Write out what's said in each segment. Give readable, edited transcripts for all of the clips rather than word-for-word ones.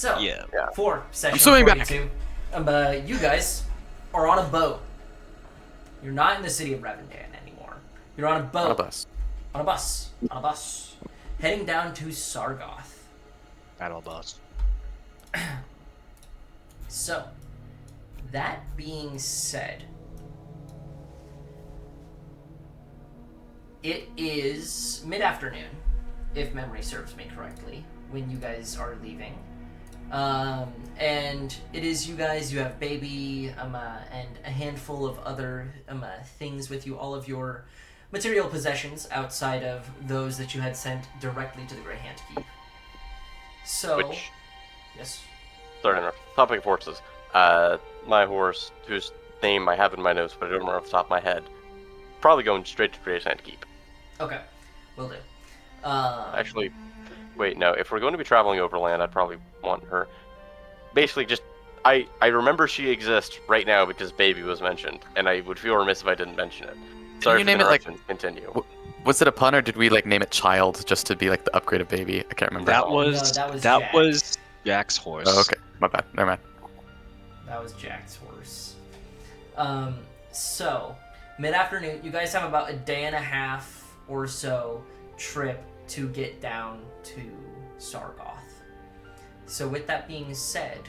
So, Yeah. for session swimming back. 42, you guys are on a boat. You're not in the city of Revendan anymore. You're on a boat. On a bus. On a bus. On a bus. Heading down to Sargoth. Battle bus. So, that being said, it is mid-afternoon, if memory serves me correctly, when you guys are leaving. And it is you guys, you have Baby, and a handful of other things with you, all of your material possessions outside of those that you had sent directly to the Grey Hand Keep. So, Which, yes? sorry to interrupt. Topic of horses. My horse, whose name I have in my notes, but I don't remember off the top of my head, probably going straight to Grey Hand Keep. Okay, will do. Actually, wait, no. If we're going to be traveling overland, I'd probably want her. Basically, just I remember she exists right now because Baby was mentioned, and I would feel remiss if I didn't mention it. Sorry you for the name it, like- interruption. Continue. Was it a pun, or did we like name it Child just to be like the upgrade of Baby? I can't remember. That No, was that was that Jack. was Jack's horse. Oh, okay. My bad. Never mind. That was Jack's horse. So, mid-afternoon, you guys have about a day and a half or so trip to get down to Sargoth. So with that being said,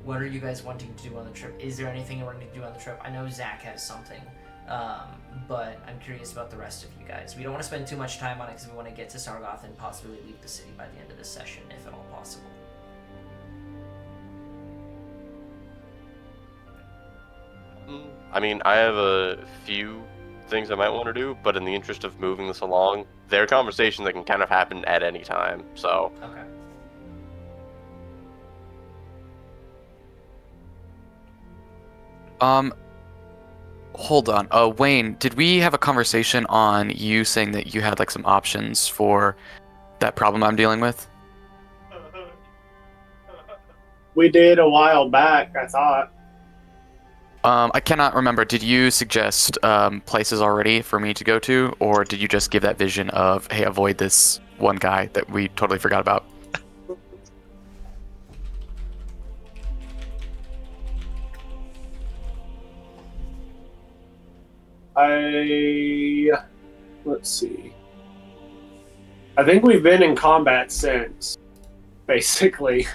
what are you guys wanting to do on the trip? Is there anything you're wanting to do on the trip? I know Zach has something, but I'm curious about the rest of you guys. We don't want to spend too much time on it because we want to get to Sargoth and possibly leave the city by the end of this session, if at all possible. I mean, I have a few things I might want to do, but in the interest of moving this along, there are conversations that can kind of happen at any time, so... Okay. Hold on. Wayne, did we have a conversation on you saying that you had like some options for that problem I'm dealing with? We did a while back, I thought. I cannot remember. Did you suggest places already for me to go to, or did you just give that vision of, hey, avoid this one guy that we totally forgot about? Let's see. I think we've been in combat since, basically.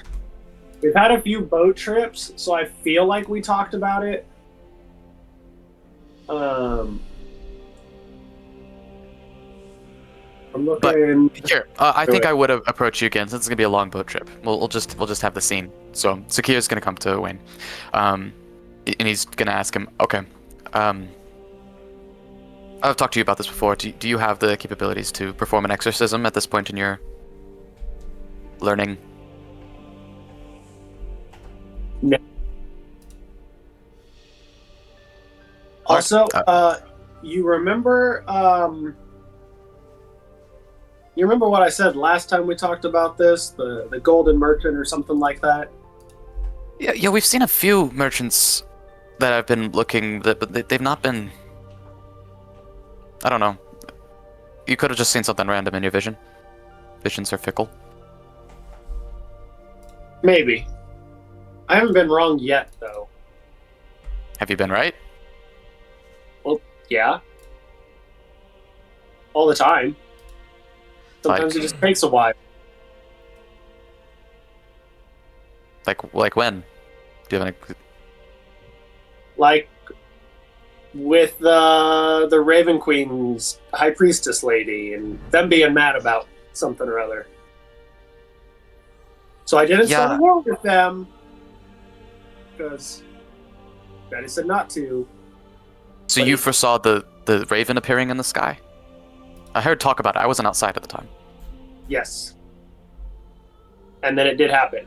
We've had a few boat trips, so I feel like we talked about it. I'm looking. Here, I think I would approach you again since it's gonna be a long boat trip. We'll just have the scene. So Sakira's gonna come to Wayne, and he's gonna ask him, okay, I've talked to you about this before. Do you have the capabilities to perform an exorcism at this point in your learning? No. Also, you remember what I said last time we talked about this? The Golden Merchant or something like that? Yeah, we've seen a few merchants that I've been looking, but they've not been... I don't know. You could have just seen something random in your vision. Visions are fickle. Maybe. I haven't been wrong yet, though. Have you been right? Well, yeah. All the time. Sometimes Like- it just takes a while. Like when? Do you have any... Like with the Raven Queen's High Priestess lady and them being mad about something or other. So I didn't start a war with them because Betty said not to. So But you it- foresaw the raven appearing in the sky? I heard talk about it. I wasn't outside at the time. Yes. And then it did happen.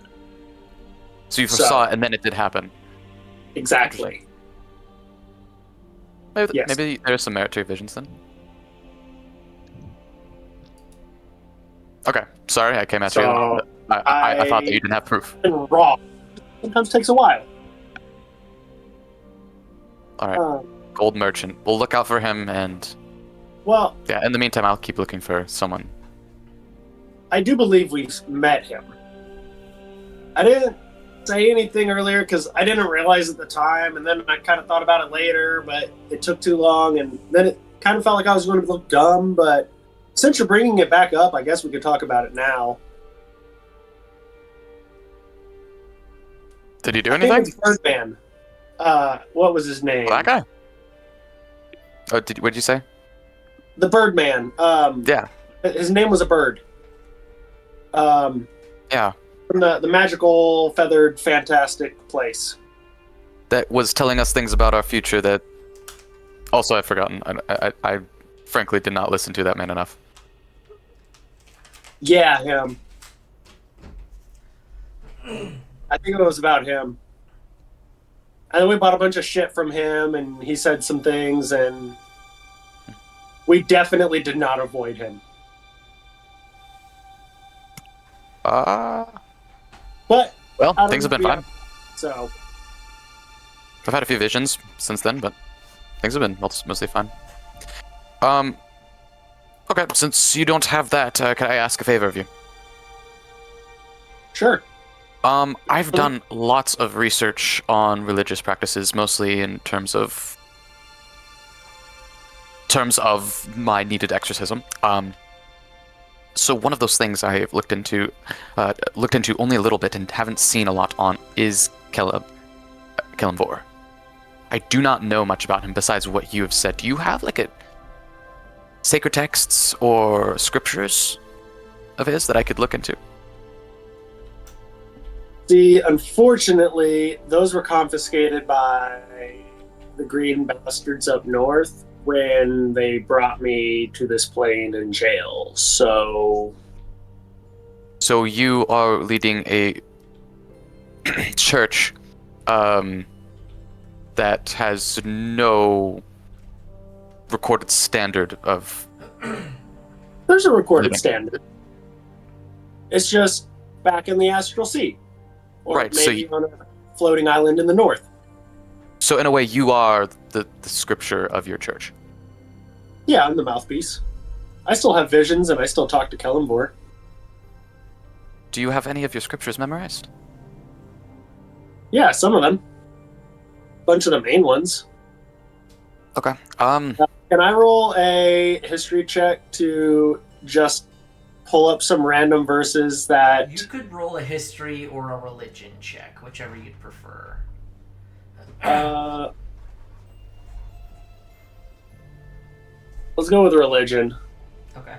So you So- foresaw it, and then it did happen. Exactly. Maybe, Yes. maybe there's some merit to your visions then. Okay, sorry, I came at you. So I thought that you didn't have proof. been wrong. Sometimes takes a while. All right, Um, Gold Merchant. We'll look out for him, and well, yeah, in the meantime, I'll keep looking for someone. I do believe we've met him. I didn't say anything earlier because I didn't realize at the time, and then I kind of thought about it later, but it took too long, and then it kind of felt like I was going to look dumb, but since you're bringing it back up, I guess we could talk about it now. Did he do I think anything? it's Birdman. What was his name? Oh, that guy? Oh, what'd you say? The Birdman. Yeah. His name was a bird. Yeah. From the magical, feathered, fantastic place. That was telling us things about our future that also I've forgotten. I frankly did not listen to that man enough. Yeah, him. I think it was about him. And then we bought a bunch of shit from him, and he said some things, and we definitely did not avoid him. But Well, out of things have been the- fine. So I've had a few visions since then, but things have been mostly fine. Okay, since you don't have that, can I ask a favor of you? sure. I've done lots of research on religious practices, mostly in terms of my needed exorcism. So one of those things I've looked into only a little bit and haven't seen a lot on is Kelemvor. I do not know much about him besides what you have said. Do you have like a sacred texts or scriptures of his that I could look into? See, unfortunately, those were confiscated by the green bastards up north when they brought me to this plane in jail. So you are leading a church that has no recorded standard of... there's a recorded Living. standard. It's just back in the astral sea. Or Right, so maybe on a floating island in the north. So in a way, you are the scripture of your church. Yeah, I'm the mouthpiece. I still have visions and I still talk to Kelemvor. Do you have any of your scriptures memorized? Yeah, some of them. Bunch of the main ones. Okay. Can I roll a history check to just pull up some random verses that... You could roll a history or a religion check, whichever you'd prefer. Let's go with religion. Okay.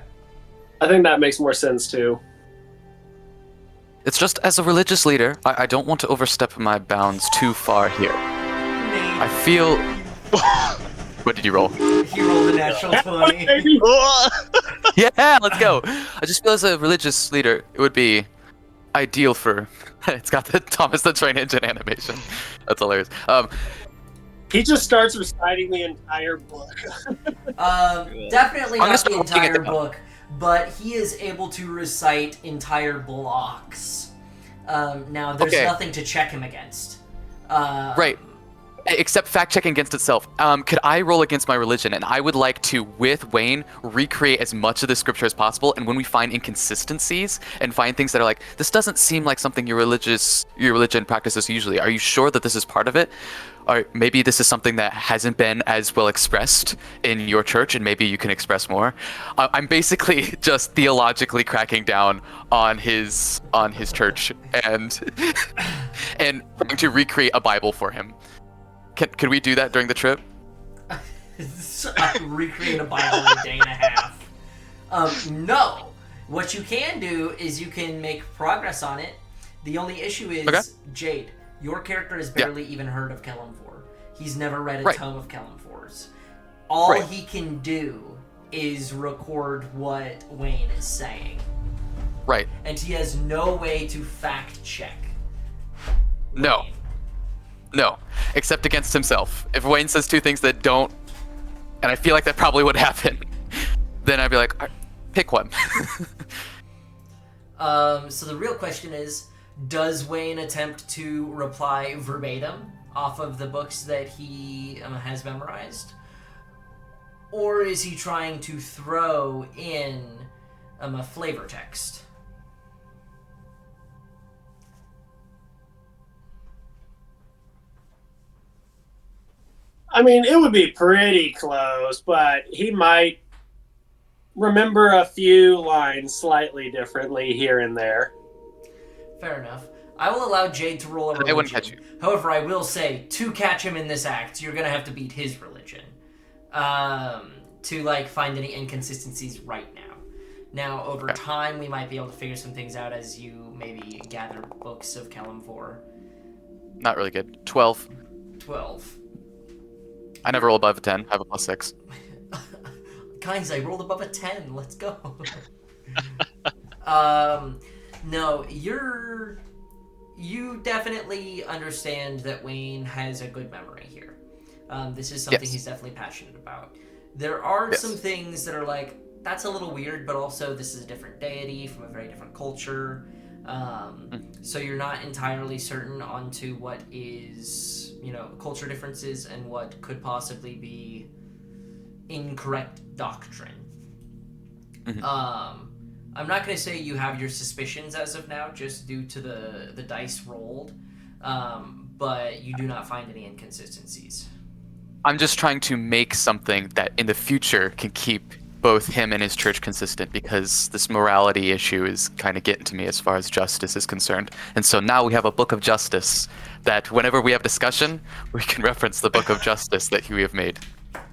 I think that makes more sense too. It's just as a religious leader, I don't want to overstep my bounds too far here. I feel... What did you roll? He rolled a natural 20. Yeah, let's go. I just feel as a religious leader, it would be ideal for... It's got the Thomas the Train Engine animation. That's hilarious. He just starts reciting the entire book. Definitely I'm gonna not start the looking at entire them. book, but he is able to recite entire blocks. Now, there's Okay. nothing to check him against. Right. Except fact-checking against itself. Could I roll against my religion? And I would like to, with Wayne, recreate as much of the scripture as possible. And when we find inconsistencies and find things that are like, this doesn't seem like something your religion practices usually. Are you sure that this is part of it? Or maybe this is something that hasn't been as well expressed in your church, and maybe you can express more. I'm basically just theologically cracking down on his church and and trying to recreate a Bible for him. Could we do that during the trip? I can recreate a Bible in a day and a half. No. What you can do is you can make progress on it. The only issue is, Okay. Jade, your character has barely even heard of Kelemvor. He's never read a Right. tome of Kelemvor's. All Right. he can do is record what Wayne is saying. Right. And he has no way to fact check. No. Wayne. No. Except against himself. If Wayne says two things that don't, and I feel like that probably would happen, then I'd be like, "All right, pick one." So the real question is, does Wayne attempt to reply verbatim off of the books that he has memorized? Or is he trying to throw in a flavor text? I mean, it would be pretty close, but he might remember a few lines slightly differently here and there. Fair enough. I will allow Jade to roll a religion. I wouldn't catch you. However, I will say, to catch him in this act, you're gonna have to beat his religion. To, like, find any inconsistencies right now. Now, over time, we might be able to figure some things out as you maybe gather books of Kalimvor. Not really good. 12. 12. I never roll above a 10. I have a +6. Guys, I rolled above a 10. Let's go. No, you definitely understand that Wayne has a good memory here. This is something he's definitely passionate about. There are some things that are like, that's a little weird, but also this is a different deity from a very different culture. So you're not entirely certain onto what is, culture differences and what could possibly be incorrect doctrine. I'm not going to say you have your suspicions as of now, just due to the dice rolled, but you do not find any inconsistencies. I'm just trying to make something that in the future can keep both him and his church consistent, because this morality issue is kind of getting to me as far as justice is concerned. And so now we have a book of justice that whenever we have discussion, we can reference the book of justice that we have made.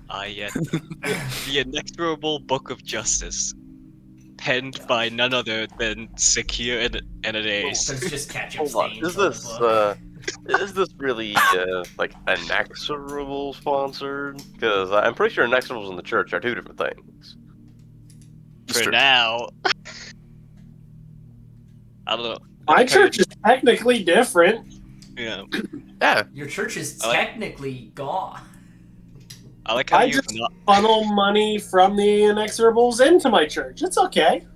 The Inexorable Book of Justice, penned by none other than Secure and an Ace. There's just ketchup Hold on, stains on the book. is this really like Inexorable sponsored? Because I'm pretty sure Inexorables and the church are two different things. For now. I don't know. My church is technically different. Yeah. Yeah. Your church is I like- technically gone. I like how I you just funnel money from the Inexorables into my church. It's okay.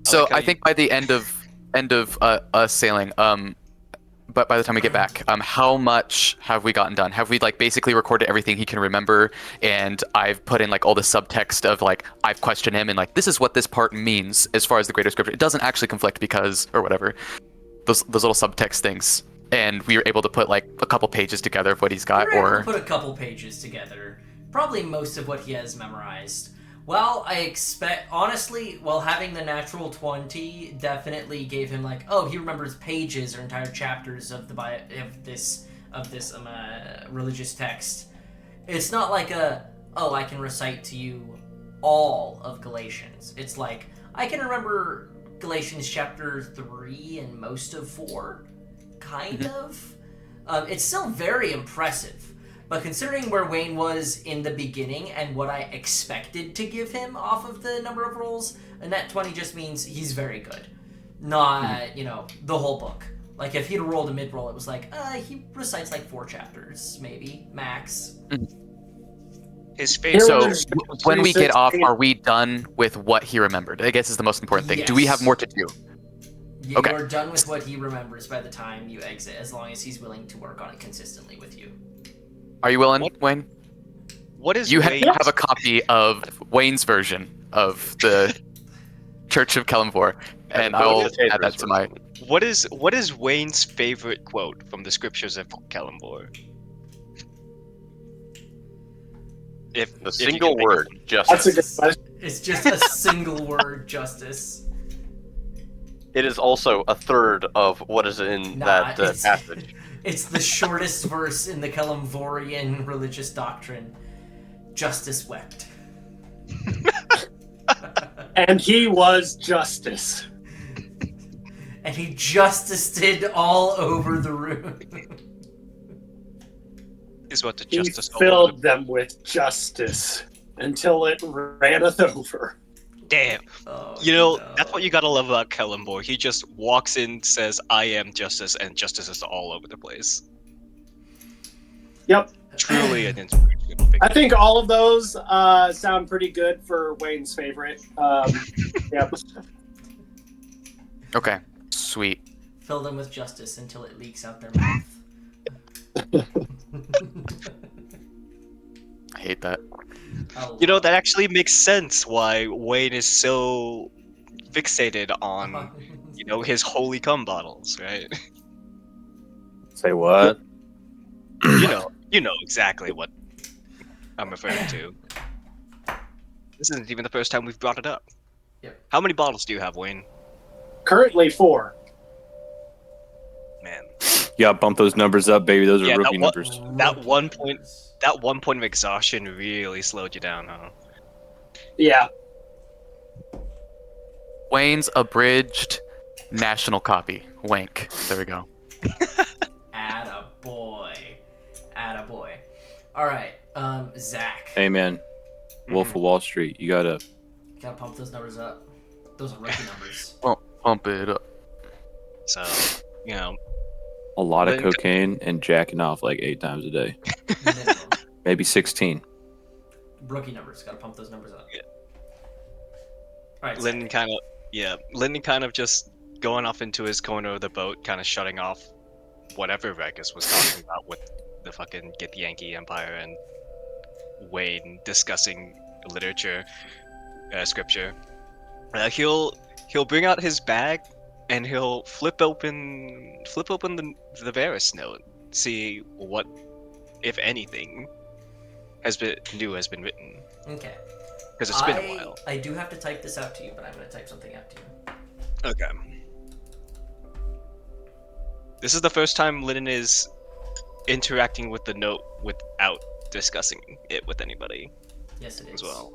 So like how I think by the end of us sailing, but by the time we get back, how much have we gotten done? Have we basically recorded everything he can remember? And I've put in all the subtext of I've questioned him and this is what this part means as far as the greater scripture. It doesn't actually conflict because or whatever. Those little subtext things. And we were able to put a couple pages together of what he's got, We're able to put a couple pages together. Probably most of what he has memorized. Well, I expect, honestly, having the natural 20 definitely gave him he remembers pages or entire chapters of this religious text. It's not I can recite to you all of Galatians. It's I can remember Galatians chapter 3 and most of 4. Kind of. It's still very impressive, but considering where Wayne was in the beginning and what I expected to give him off of the number of rolls, a net 20 just means he's very good. Not, the whole book. If he'd rolled a mid-roll, it was he recites 4 chapters, maybe, max. His face. So when we get off, are we done with what he remembered? I guess is the most important thing. Yes. Do we have more to do? You Okay. are done with what he remembers by the time you exit, as long as he's willing to work on it consistently with you. Are you willing, What? Wayne? What is You Wayne? have a copy of Wayne's version of the Church of Kalimvor, and I will add that to my. What is Wayne's favorite quote from the scriptures of Kalimvor? If The if you single can think of word, one. justice. That's a good question. It's just a single word, justice. It is also a third of what is in that passage. It's the shortest verse in the Kalimvorian religious doctrine. Justice wept. And he was justice. And he justiced all over the room. Is what the He justice filled them with justice until it ranneth over. Damn. Oh, That's what you gotta love about Kalimvor. He just walks in, says, "I am justice," and justice is all over the place. Yep. Truly an inspirational figure. I think all of those sound pretty good for Wayne's favorite. Yep. Okay, sweet. Fill them with justice until it leaks out their mouth. I hate that. That actually makes sense why Wayne is so fixated on, his holy cum bottles, right? Say what? You know exactly what I'm referring to. This isn't even the first time we've brought it up. Yep. How many bottles do you have, Wayne? Currently 4. Man. Yeah, bump those numbers up, baby. Those are Yeah, rookie that one- numbers. That Rookie one point- numbers. That 1 point of exhaustion really slowed you down, huh? Yeah. Wayne's abridged national copy. Wank. There we go. Attaboy. Attaboy. Alright, Zach. Hey, man. Wolf of Wall Street. You gotta. Gotta pump those numbers up. Those are rookie numbers. Pump it up. So, you know, A lot of Then- cocaine and jacking off like 8 times a day. Minimum. Maybe 16. Rookie numbers. Gotta pump those numbers up. Yeah. Alright, Lyndon kind of just going off into his corner of the boat, kind of shutting off whatever Vegas was talking about with the fucking Get the Yankee Empire and Wayne discussing literature, scripture. He'll bring out his bag and he'll flip open the Varus note, see what, if anything, has been written. Okay. Because it's been a while. I do have to type this out to you, but I'm gonna type something out to you. Okay. This is the first time Lyndon is interacting with the note without discussing it with anybody Yes, it is. as well.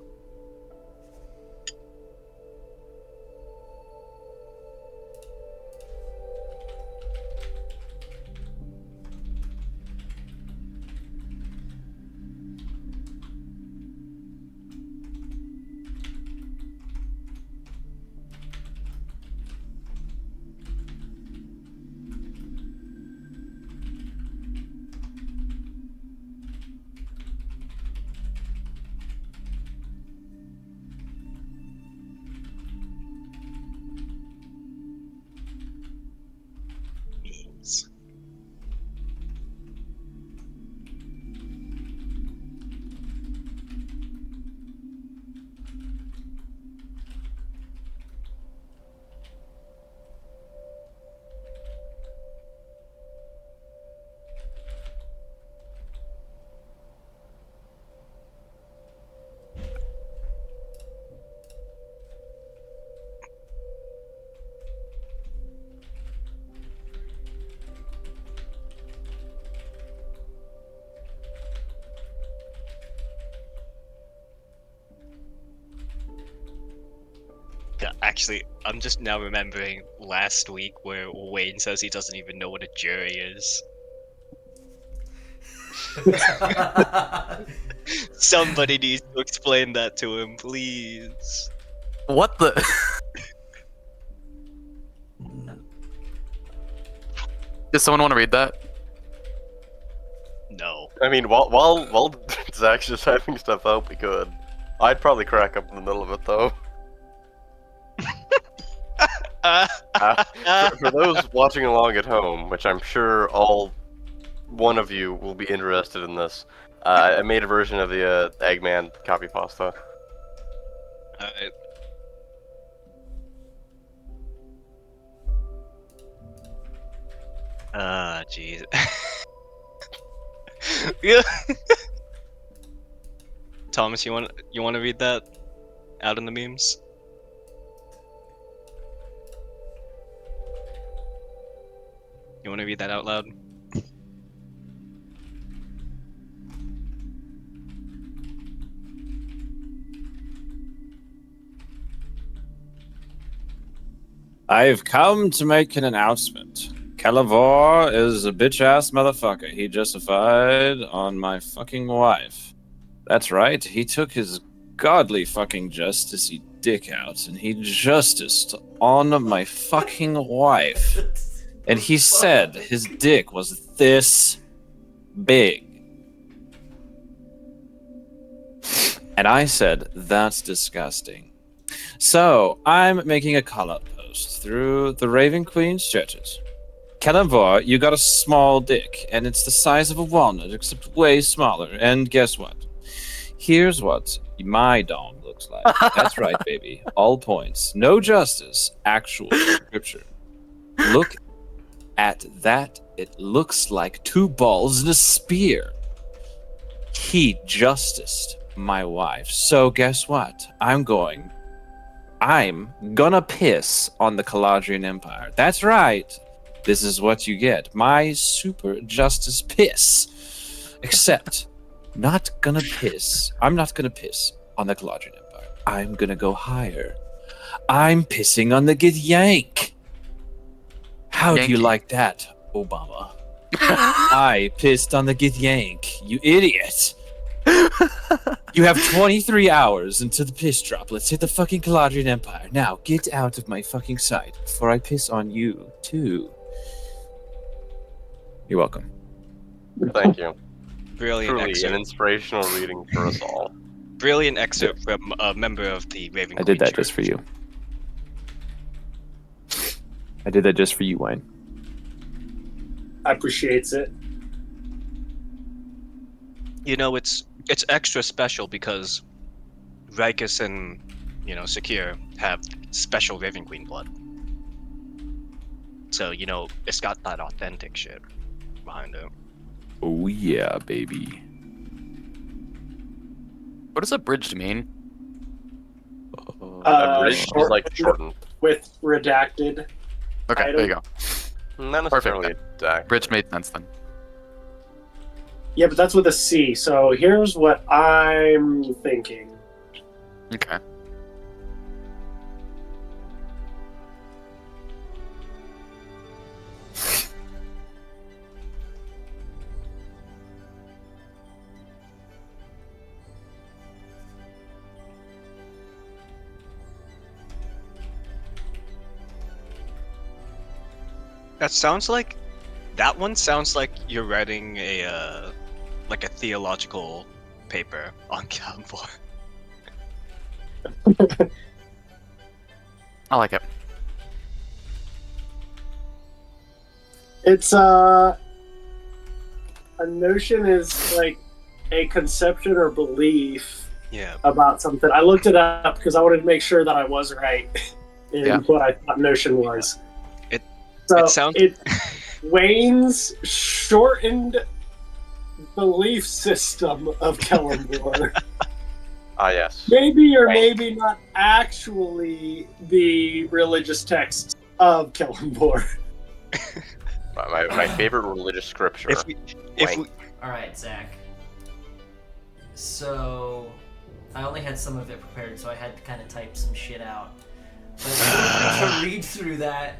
Memes. Yeah, actually, I'm just now remembering last week where Wayne says he doesn't even know what a jury is. Somebody needs to explain that to him, please. What the? Does someone want to read that? No. I mean, while Zach's just typing stuff out, we could. I'd probably crack up in the middle of it though. For those watching along at home, which I'm sure all one of you will be interested in this, I made a version of the Eggman copy pasta. Alright. Ah, jeez. Yeah. Thomas, you want to read that out in the memes? You want to read that out loud? I've come to make an announcement. Calivor is a bitch ass motherfucker. He justified on my fucking wife. That's right, he took his godly fucking justicey dick out and he justiced on my fucking wife. And he said his dick was this big. And I said, that's disgusting. So, I'm making a call-out post through the Raven Queen's churches. Calivor, you got a small dick, and it's the size of a walnut, except way smaller. And guess what? Here's what my dong looks like. That's right, baby. All points. No justice. Actual scripture. Look at that. It looks like two balls and a spear. He justiced my wife. So guess what? I'm gonna piss on the Caladrian Empire. That's right. This is what you get. My super justice piss. Except, I'm not gonna piss on the Caladrian Empire. I'm gonna go higher. I'm pissing on the Githyank. How do you Yankee. like that, Obama? I pissed on the Githyank, you idiot. You have 23 hours until the piss drop. Let's hit the fucking Caladrian Empire. Now, get out of my fucking sight before I piss on you, too. You're welcome. Thank you. Brilliant Truly an excerpt. inspirational reading for us all. Brilliant excerpt from a member of the Raven I Queen did that Church. just for you. I did that just for you, Wayne. I appreciates it. You know, it's extra special because Rikus and, Secure have special Raven Queen blood. So, it's got that authentic shit behind it. Oh yeah, baby. What does abridged mean? Abridged is short- like shortened. With redacted. Okay, there you go. Not necessarily a deck. Bridge made sense then. Yeah, but that's with a C. So here's what I'm thinking. Okay. That one sounds like you're writing a theological paper on Kalimdor. I like it. It's a notion is like a conception or belief Yeah. about something. I looked it up because I wanted to make sure that I was right in Yeah. what I thought notion was. It sounds- Wayne's shortened belief system of Kalimdor. Ah, yes. Maybe or Right. maybe not actually the religious text of Kalimdor. My favorite religious scripture. If we All right, Zach. So I only had some of it prepared, so I had to kind of type some shit out. But to read through that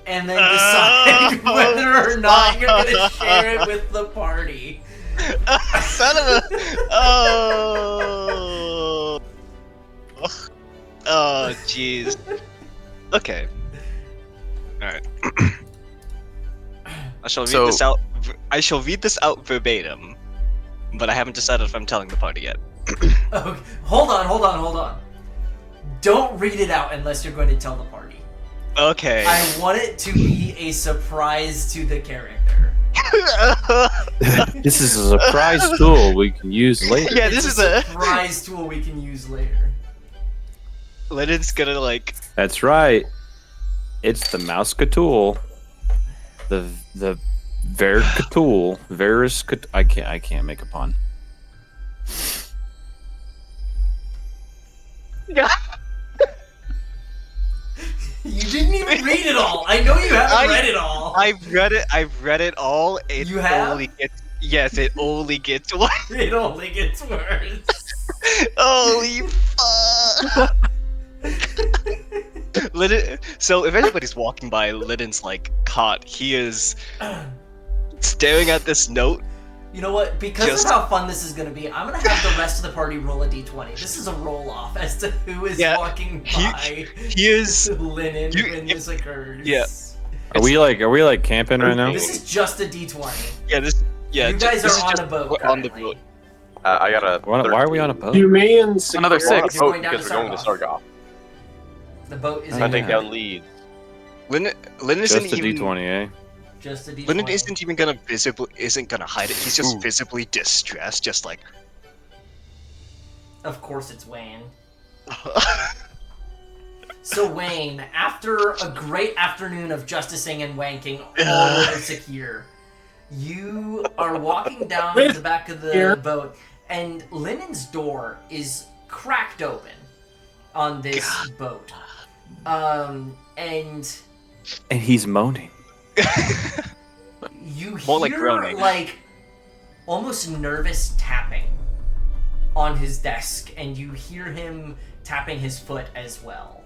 and then decide whether or not you're gonna share it with the party. Son of a. Oh. Oh, jeez. Okay. Alright. I shall read this out verbatim, but I haven't decided if I'm telling the party yet. Okay, hold on. Don't read it out unless you're going to tell the party. Okay. I want it to be a surprise to the character. This is a surprise tool we can use later. Yeah, It's this is a. surprise tool we can use later. Lennon's gonna like. That's right. It's the mouse tool. The Vercatool. I can't make a pun. You didn't even read it all. I know you haven't read it all. I've read it all. It You have? only gets. Yes, it only gets worse. It only gets worse. Holy fuck! So if anybody's walking by, Lynnon's like caught. He is staring at this note. You know what? Because of how fun this is going to be, I'm going to have the rest of the party roll a d20. This is a roll-off as to who is walking by He is. Linen when this occurs. Yeah. Are we like camping right now? This is just a d20. Yeah. This. Yeah. You guys this is are on just- a boat. we're on the currently. boat. I got a. Why are we on a 13. boat? You may and Another secure- We're on a six. You're boat going down because to we're going to Sargoth. The boat is Hunting Hunting in down leads. Lynn isn't Just a even. D20, eh? just a d20. Lyndon isn't even gonna hide it. He's just visibly distressed, just like. Of course it's Wayne. So Wayne, after a great afternoon of justicing and wanking all over Secure, you are walking down the back of the boat, and Linen's door is cracked open on this boat. And he's moaning. you hear More like groaning. like almost nervous tapping on his desk, and you hear him tapping his foot as well.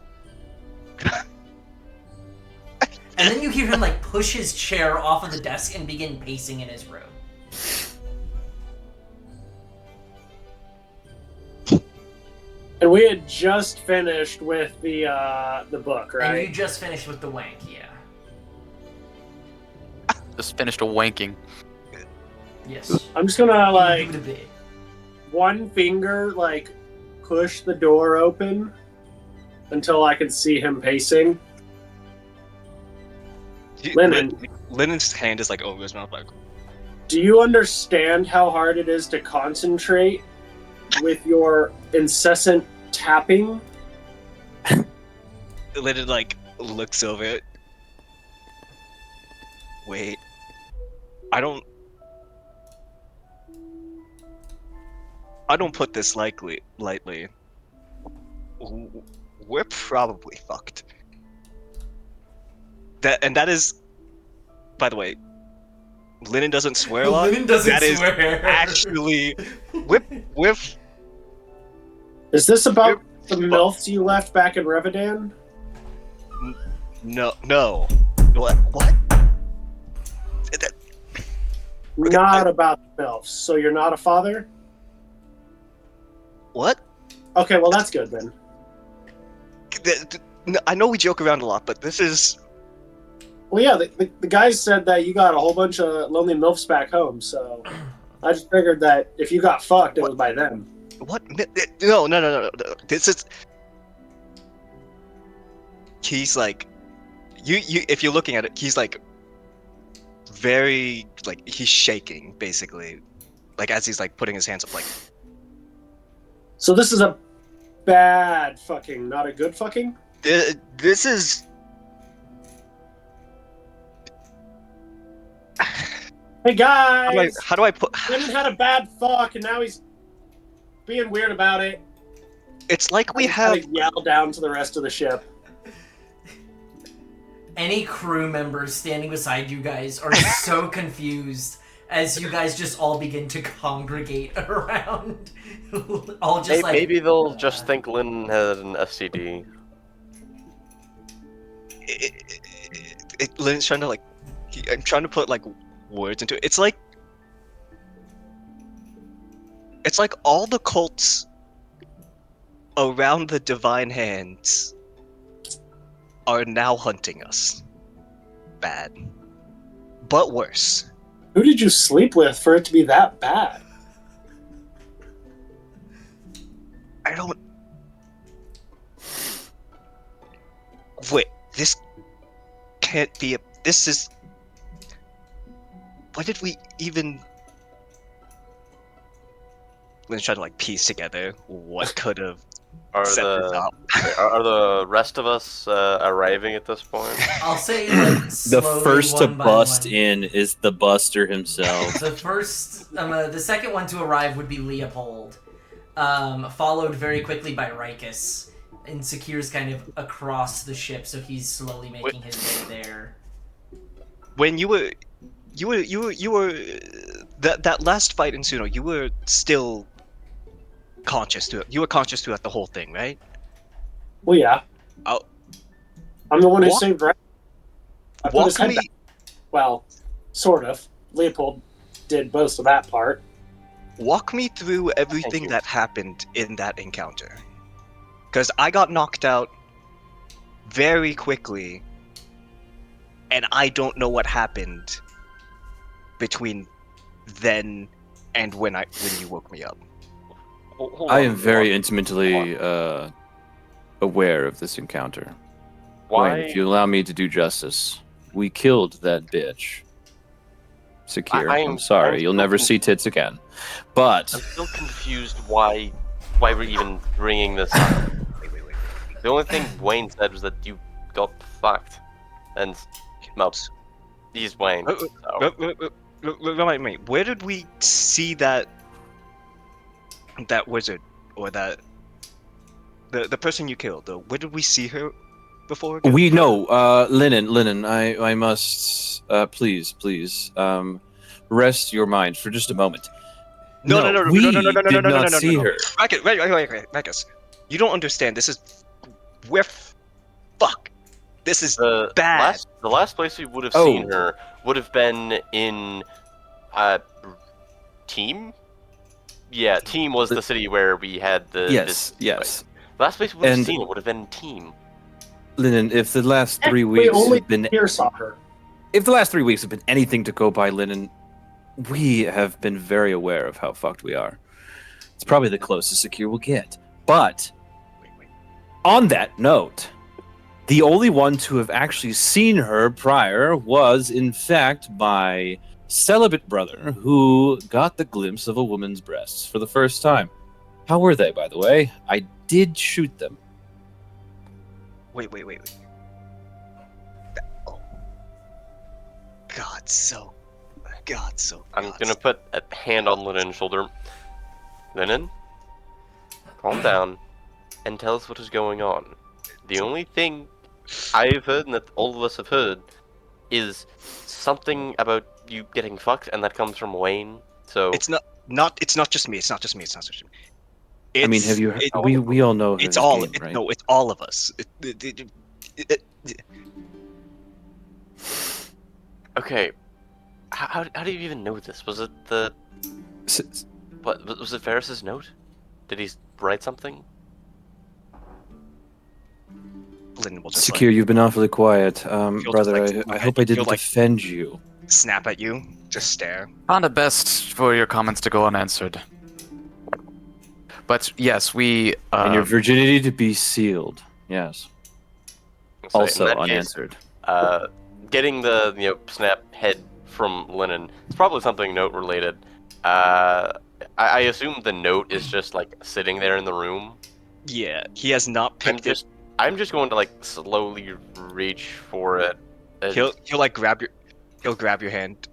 And then you hear him like push his chair off of the desk and begin pacing in his room. And we had just finished with the book, And right? you just finished with the wank, yeah. Just finished a wanking. Yes. I'm just gonna like Indubitably. one finger like push the door open until I can see him pacing. Linen. Linen's hand is like over his mouth, like. Do you understand how hard it is to concentrate with your incessant tapping? Linen like looks over it. Wait, I don't put this lightly. We're probably fucked. That is, by the way, Linen doesn't swear a lot. Linen doesn't That is swear. actually, we're Is this about the MILFs you left back in Revadan? no. What? Not about the MILFs. So you're not a father? What? Okay, well that's good then. I know we joke around a lot, but this is. Well, yeah, the guys said that you got a whole bunch of lonely MILFs back home, so I just figured that if you got fucked, it was by them. What? No. This is. He's like, you. If you're looking at it, he's like, very like he's shaking basically, like as he's like putting his hands up, like. So this is a bad fucking, not a good fucking? This is. Hey guys! How do I put? Lennon had a bad fuck and now he's being weird about it. It's like we I have. gotta yell down to the rest of the ship. Any crew members standing beside you guys are so confused as you guys just all begin to congregate around. All just like. Maybe they'll just think Lynn had an STD. Lynn's trying to like. I'm trying to put like words into it. It's like all the cults around the divine hands are now hunting us. Bad. But worse. Who did you sleep with for it to be that bad? I don't. Wait, this can't be a. This is. What did we even. Let's try to like piece together what could have set this up. Are the rest of us arriving at this point? I'll say like, The slowly, first to one by bust one. in is the Buster himself. The second one to arrive would be Leopold, followed very quickly by Rikus. And Sakir's kind of across the ship, so he's slowly making his way there. When you were that last fight in Suno, you were still conscious to it. You were conscious throughout the whole thing, right? Well, yeah. Oh. I'm the one who Walk- saved Red. I put his Walk head me. back. Well, sort of. Leopold did most of that part. Walk me through everything you. that happened in that encounter. Because I got knocked out very quickly, and I don't know what happened between then and when you woke me up. Hold I on, am very hold intimately aware of this encounter. Why? Wayne, if you allow me to do justice, we killed that bitch. Sakir, I'm sorry, you'll never see tits again. But I'm still confused why we're even bringing this up. Wait. The only thing Wayne said was that you got fucked, and well, he's Wayne. So. Remind me, where did we see that that wizard or that the person you killed. Where did we see her before? Again? We know, Linen. I must, please, rest your mind for just a moment. No, we no, did not no, see no. her. Wait, Marcus. You don't understand. This is we're fuck. This is bad. The last place we would have Oh. seen her would have been in Team. Yeah, Team was the city where we had the. Yes. The last place we would have And- seen it would have been Team. Linen, if the last 3 We weeks only have been here saw her. if the last 3 weeks have been anything to go by, Linen, we have been very aware of how fucked we are. It's probably the closest secure we'll get. But Wait. on that note, the only one to have actually seen her prior was, in fact, my celibate brother, who got the glimpse of a woman's breasts for the first time. How were they, by the way? I did shoot them. Wait. Oh. God, so. I'm gonna put a hand on Linen's shoulder. Linen, calm down and tell us what is going on. The only thing I've heard and that all of us have heard is something about you getting fucked, and that comes from Wayne. So It's not just me. It's not just me. I mean, have you heard? It, We all know it's his all. game, right? No, it's all of us. okay, how do you even know this? Was it what was it? Ferris's note? Did he write something? Lynn will just Secure, you've been awfully quiet. just Brother, like- I hope I didn't feel like- offend you. snap at you, just stare. Found it best for your comments to go unanswered. But yes, we. And your virginity to be sealed. Yes. So Also in that case, unanswered. getting the snap head from Linen. It's probably something note related. I assume the note is just like sitting there in the room. Yeah, he has not picked it. I'm just going to like slowly reach for it. He'll like grab your hand.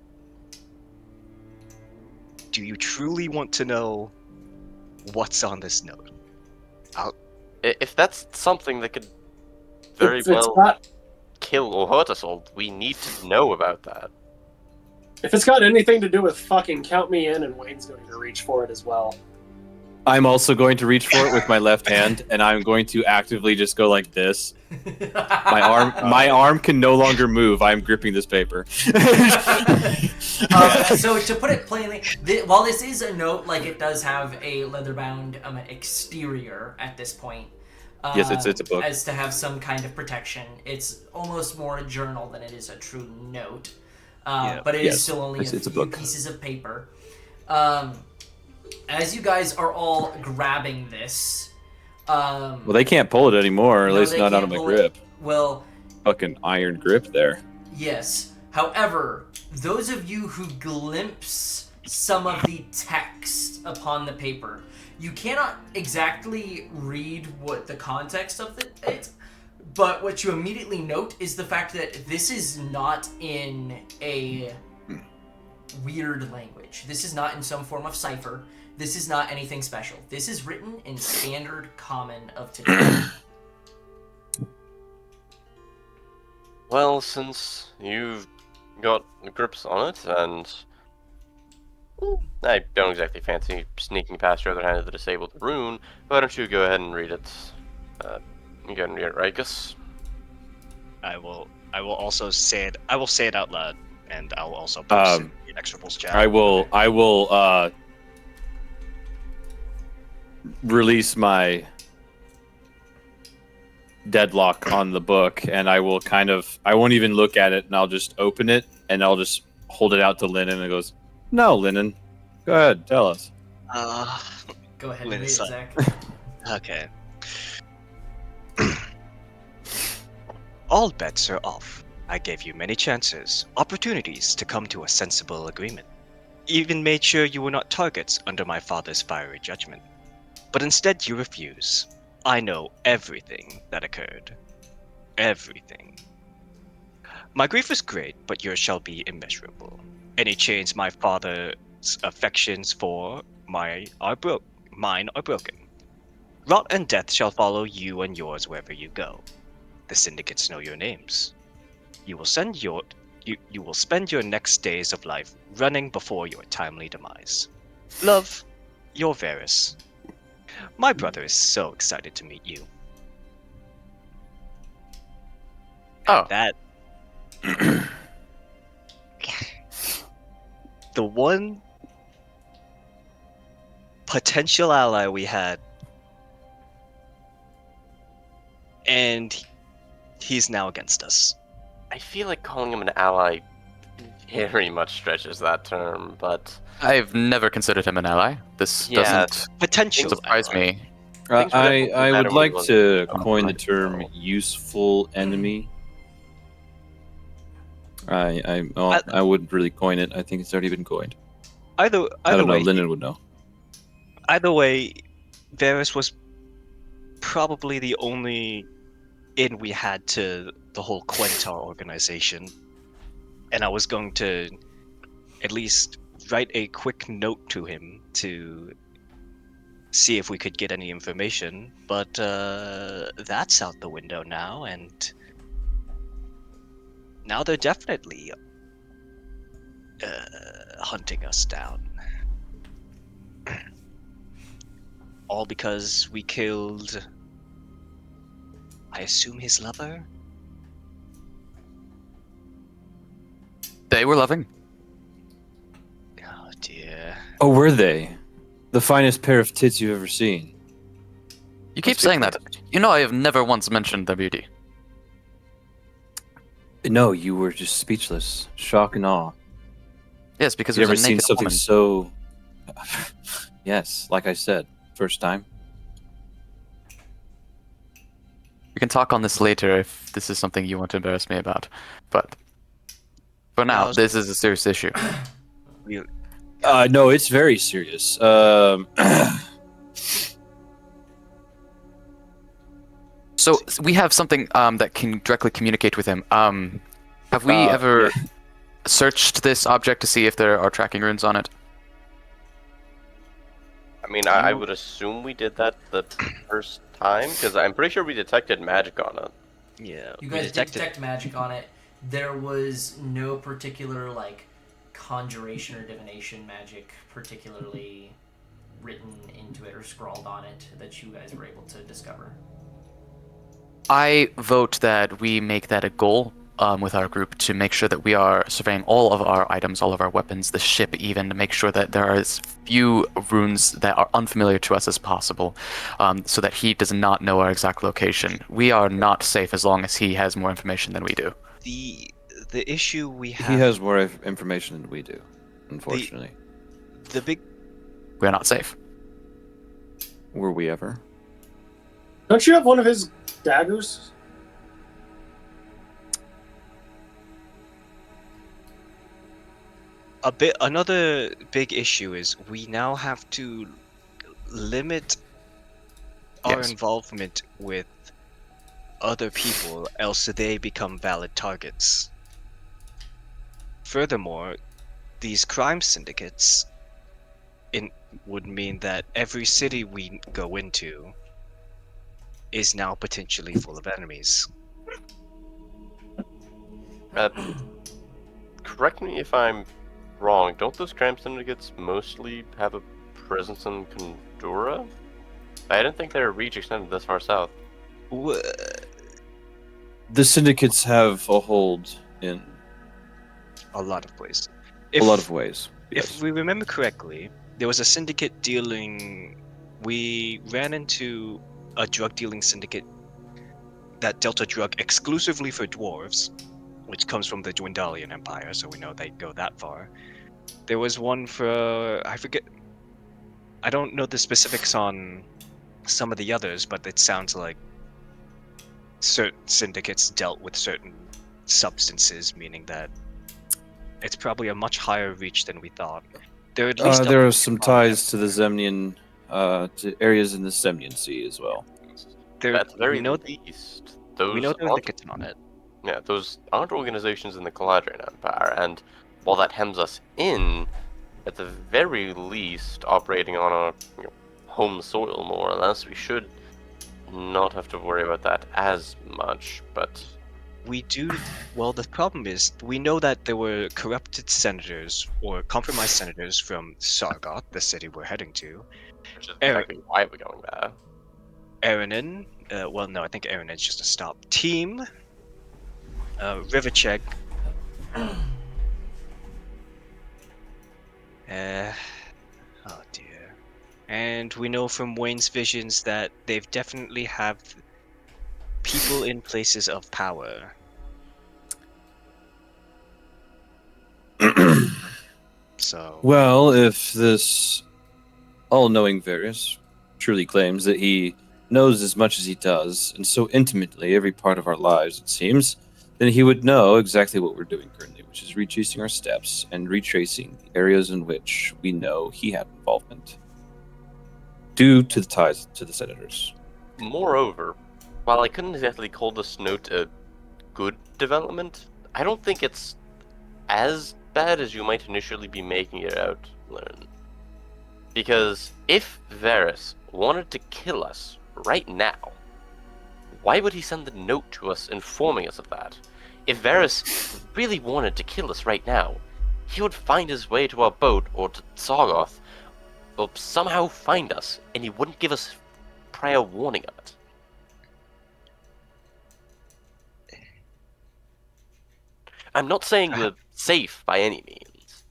Do you truly want to know what's on this note? If that's something that could very If it's well got- kill or hurt us all, we need to know about that. If it's got anything to do with fucking count me in, and Wayne's going to reach for it as well. I'm also going to reach for it with my left hand, and I'm going to actively just go like this. My arm can no longer move. I'm gripping this paper. So to put it plainly, while this is a note, like it does have a leather-bound exterior at this point. Yes, it's a book. As to have some kind of protection. It's almost more a journal than it is a true note. But it is Yes, still only it's a few book. pieces of paper. As you guys are all grabbing this, Well, they can't pull it anymore, at no, least they not out can't of my pull it. grip. Well, Fucking iron grip there. yes. However, those of you who glimpse some of the text upon the paper, you cannot exactly read what the context of it is, but what you immediately note is the fact that this is not in a weird language. This is not in some form of cipher. This is not anything special. This is written in standard common of today. Well, since you've got grips on it, and I don't exactly fancy sneaking past your other hand of the disabled rune, why don't you go ahead and read it? You can read it, right, Gus? I will also say it. I will say it out loud, and I'll also post it in the Inexorables chat. I will release my deadlock on the book, and I won't even look at it, and I'll just open it, and I'll just hold it out to Lennon, and it goes, "No, Lennon, go ahead, tell us." Go ahead and read it, Listen. Zach. Okay. All bets are off. I gave you many chances, opportunities to come to a sensible agreement. Even made sure you were not targets under my father's fiery judgment. But instead you refuse. I know everything that occurred. Everything. My grief is great, but yours shall be immeasurable. Any chains my father's affections for are mine are broken. Rot and death shall follow you and yours wherever you go. The syndicates know your names. You will spend your next days of life running before your timely demise. Love, your Varys. My brother is so excited to meet you. Oh. That the one potential ally we had, and he's now against us. I feel like calling him an ally very much stretches that term, but I've never considered him an ally. This Yeah. doesn't Potential surprise ally. me. Things were definitely I better would when he like was to on coin the Black term Pearl. useful enemy. I I- wouldn't really coin it. I think it's already been coined. Either I don't know. way, Lyndon would know. either way, Varys was probably the only in we had to the whole Quentar organization, and I was going to at least write a quick note to him to see if we could get any information, but that's out the window now, and now they're definitely hunting us down. All because we killed, I assume, his lover? They were loving. Oh dear. Oh, were they? The finest pair of tits you've ever seen. You keep Let's be saying that. You know I have never once mentioned their beauty. No, you were just speechless, shock and awe. Yes, because You it ever was a seen naked something woman. so? Yes, like I said, first time. We can talk on this later if this is something you want to embarrass me about. But for now, Yeah, this is a serious issue. No, it's very serious. So we have something that can directly communicate with him. Have we ever yeah. searched this object to see if there are tracking runes on it? I mean, I would assume we did that the first time, because I'm pretty sure we detected magic on it. Yeah, You we guys did detected. detect magic on it. There was no particular conjuration or divination magic particularly written into it or scrawled on it that you guys were able to discover. I vote that we make that a goal with our group to make sure that we are surveying all of our items, all of our weapons, the ship even, to make sure that there are as few runes that are unfamiliar to us as possible, so that he does not know our exact location. We are not safe as long as he has more information than we do. The issue we have. He has more information than we do, unfortunately. The big. We are not safe. Were we ever? Don't you have one of his daggers? Another big issue is we now have to limit our Yes. involvement with other people, else they become valid targets. Furthermore, these crime syndicates would mean that every city we go into is now potentially full of enemies. Correct me if I'm wrong. Don't those crime syndicates mostly have a presence in Kandura? I didn't think their reach extended this far south. The syndicates have a hold in A lot of places. a lot of ways. If Yes. we remember correctly, there was a syndicate dealing. We ran into a drug dealing syndicate that dealt a drug exclusively for dwarves, which comes from the Dwendalian Empire, so we know they go that far. There was one for. I forget. I don't know the specifics on some of the others, but it sounds like certain syndicates dealt with certain substances, meaning that it's probably a much higher reach than we thought. There are at least There are some ties to the Zemnian, to areas in the Zemnian Sea as well. At the very we know least, those we know there are aren't- syndicates on it. yeah, those aren't organizations in the Caladrian Empire, and while that hems us in, at the very least, operating on a home soil, more or less. We should not have to worry about that as much, but We do. Well, the problem is, we know that there were corrupted senators or compromised senators from Sargoth, the city we're heading to. which is Er- exactly why we're going there. Eranin. Well, no, I think Eranin's just a stop. Team. Rivercheck. Oh dear. And we know from Wayne's visions that they've definitely have people in places of power. So Well, if this all-knowing Varys truly claims that he knows as much as he does, and so intimately every part of our lives, it seems, then he would know exactly what we're doing currently, which is retracing our steps and retracing the areas in which we know he had involvement, due to the ties to the senators. Moreover, while I couldn't exactly call this note a good development, I don't think it's as bad as you might initially be making it out, Lynn. Because if Varys wanted to kill us right now, why would he send the note to us informing us of that? If Varys really wanted to kill us right now, he would find his way to our boat or to Sargoth, or somehow find us, and he wouldn't give us prior warning of it. I'm not saying we're safe by any means,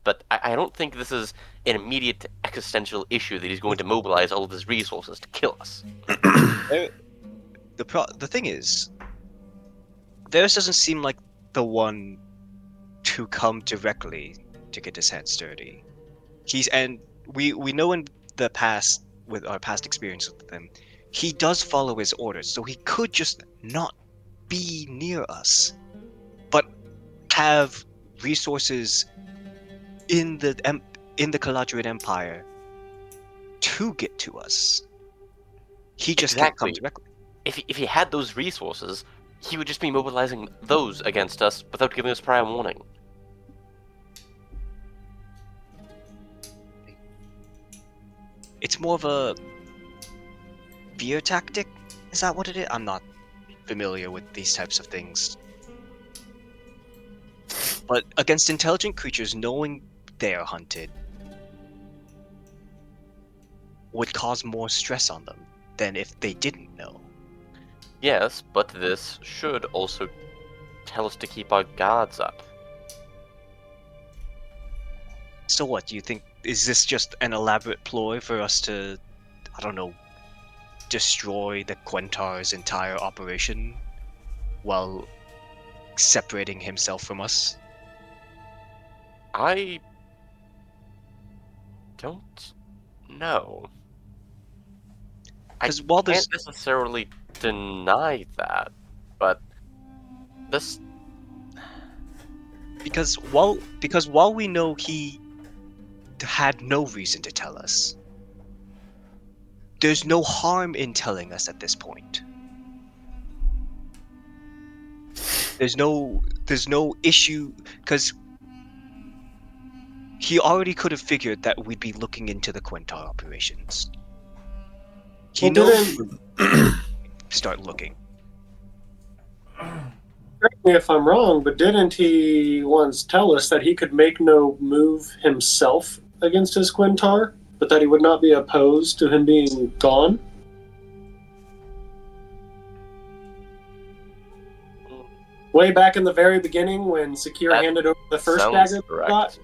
but I don't think this is an immediate existential issue that he's going to mobilize all of his resources to kill us. the thing is, Varys doesn't seem like the one to come directly to get his hands dirty. We know in the past, with our past experience with him, he does follow his orders, so he could just not be near us, but have resources in the Galadriel Empire to get to us. He just can't come Exactly. directly. If he had those resources, he would just be mobilizing those against us without giving us prior warning. It's more of a fear tactic? Is that what it is? I'm not familiar with these types of things. But against intelligent creatures, knowing they are hunted would cause more stress on them than if they didn't know. Yes, but this should also tell us to keep our guards up. So what, do you think, is this just an elaborate ploy for us to, I don't know, destroy the Quentar's entire operation while separating himself from us? I don't know. I 'Cause while can't there's- necessarily deny that, but this Because while we know he had no reason to tell us, there's no harm in telling us at this point. There's no issue, because he already could have figured that we'd be looking into the Quentar operations. He Well, knows we'd start looking. Correct me if I'm wrong, but didn't he once tell us that he could make no move himself against his Quintar, but that he would not be opposed to him being gone? Way back in the very beginning when Sakir That handed over the first sounds dagger correct. slot?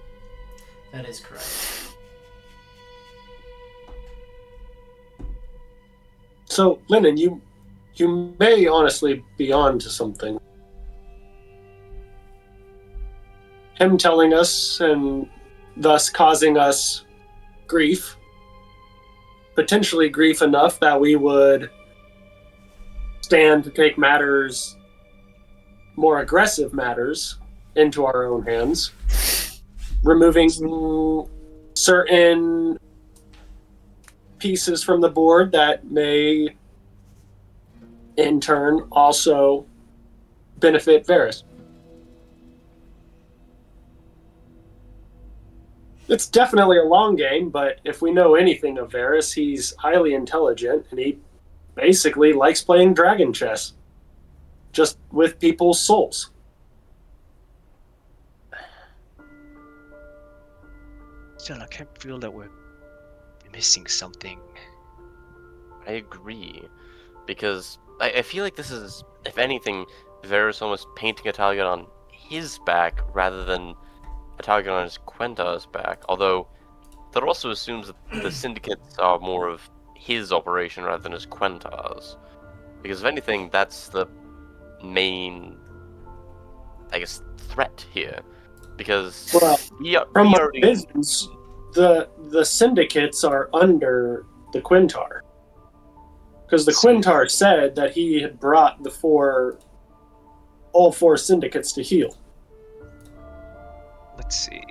That is correct. So, Lennon, you may honestly be on to something. Him telling us and thus causing us grief, potentially grief enough that we would stand to take matters, more aggressive matters, into our own hands, removing certain pieces from the board that may in turn also benefit Varys. It's definitely a long game, but if we know anything of Varys, he's highly intelligent and he basically likes playing dragon chess, just with people's souls. Still, I can't feel that we're missing something. I agree, because I feel like this is, if anything, Varys almost painting a target on his back rather than a target on his Quentar's back. Although that also assumes that the syndicates are more of his operation rather than his Quentar's. Because if anything, that's the main, I guess, threat here. Because Well, we from my already visions, the syndicates are under the Quintar. Because the Quintar said that he had brought all four syndicates to heel. Let's see.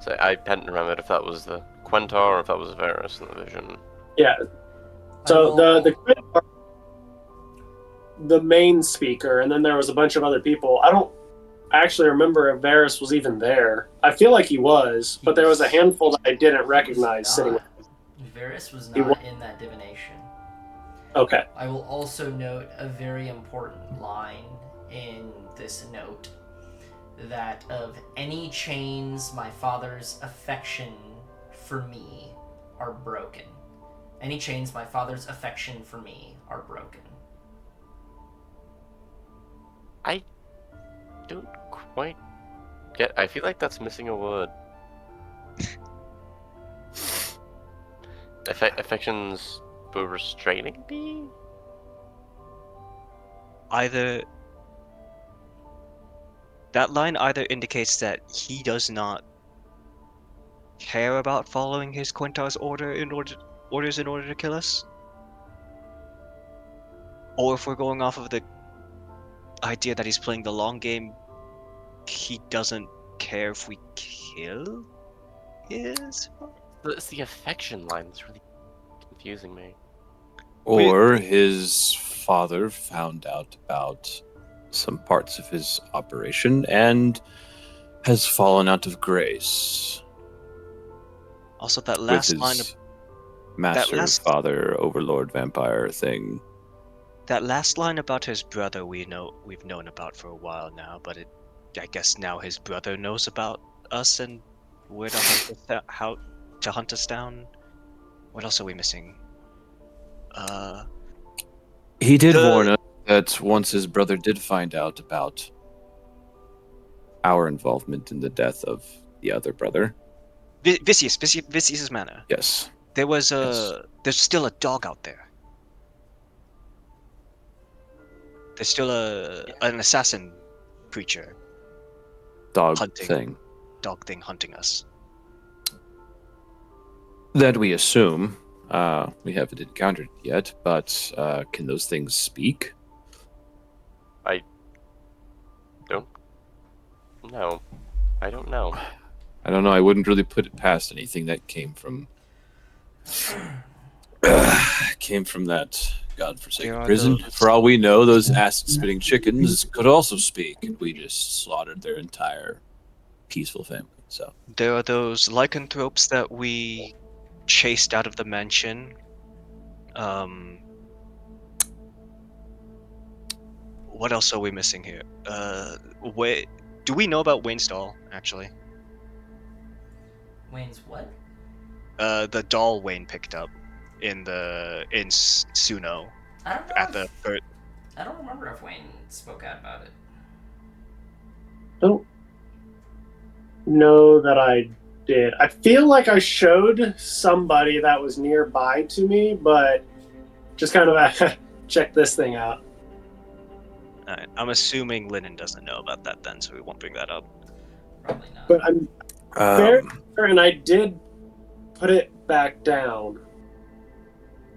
So I hadn't remembered if that was the Quentar or if that was Varys in the vision. Yeah. So Oh. the Quintar, the main speaker, and then there was a bunch of other people. I don't actually remember if Varys was even there. I feel like he was, but there was a handful that I didn't recognize sitting with. Varys was He not in that divination. Okay. I will also note a very important line in this note, that of any chains my father's affection for me are broken. Any chains my father's affection for me are broken. I don't quite get. I feel like that's missing a word. Affections were restraining me? Either that line either indicates that he does not care about following his Quentar's orders in order to kill us, or if we're going off of the idea that he's playing the long game, he doesn't care if we kill his. It's the affection line that's really confusing me. Or his father found out about some parts of his operation and has fallen out of grace Also, that with last his line of master, father, overlord, vampire thing. that last line about his brother we've known about for a while now, but I guess now his brother knows about us and where to hunt us down. What else are we missing? He did The- warn us that once his brother did find out about our involvement in the death of the other brother. Vicious manor. Yes. There was Yes. there's still a dog out there. There's still an assassin creature, Dog Hunting. thing. dog thing hunting us. That we assume. We haven't encountered it yet, but can those things speak? No, I don't know. I don't know. I wouldn't really put it past anything that came from that godforsaken There are prison. those- For all we know, those acid-spitting chickens could also speak, and we just slaughtered their entire peaceful family. So There are those lycanthropes that we chased out of the mansion. What else are we missing here? Do we know about Wayne's doll, actually? Wayne's what? The doll Wayne picked up in Suno I don't know. at the I don't remember if Wayne spoke out about it. Don't know that I did. I feel like I showed somebody that was nearby to me, but just kind of check this thing out. Alright, I'm assuming Lennon doesn't know about that then, so we won't bring that up. Probably not. But I'm very sure, and I did put it back down.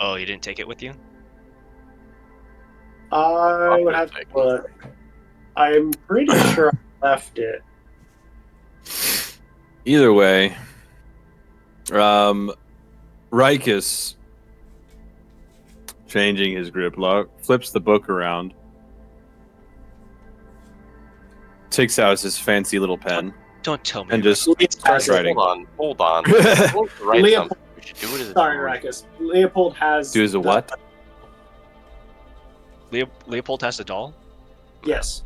Oh, you didn't take it with you? I would have to look. I'm pretty sure I left it. either way, Rikus, changing his grip lock, flips the book around, takes out his fancy little pen. Don't tell me. And just Leopold- writing. Hold on. If we're going to write Leopold- something, we should do it as a Sorry, drawing. Rakus. Leopold has. Do as a the- what? Leopold has the doll. Yes.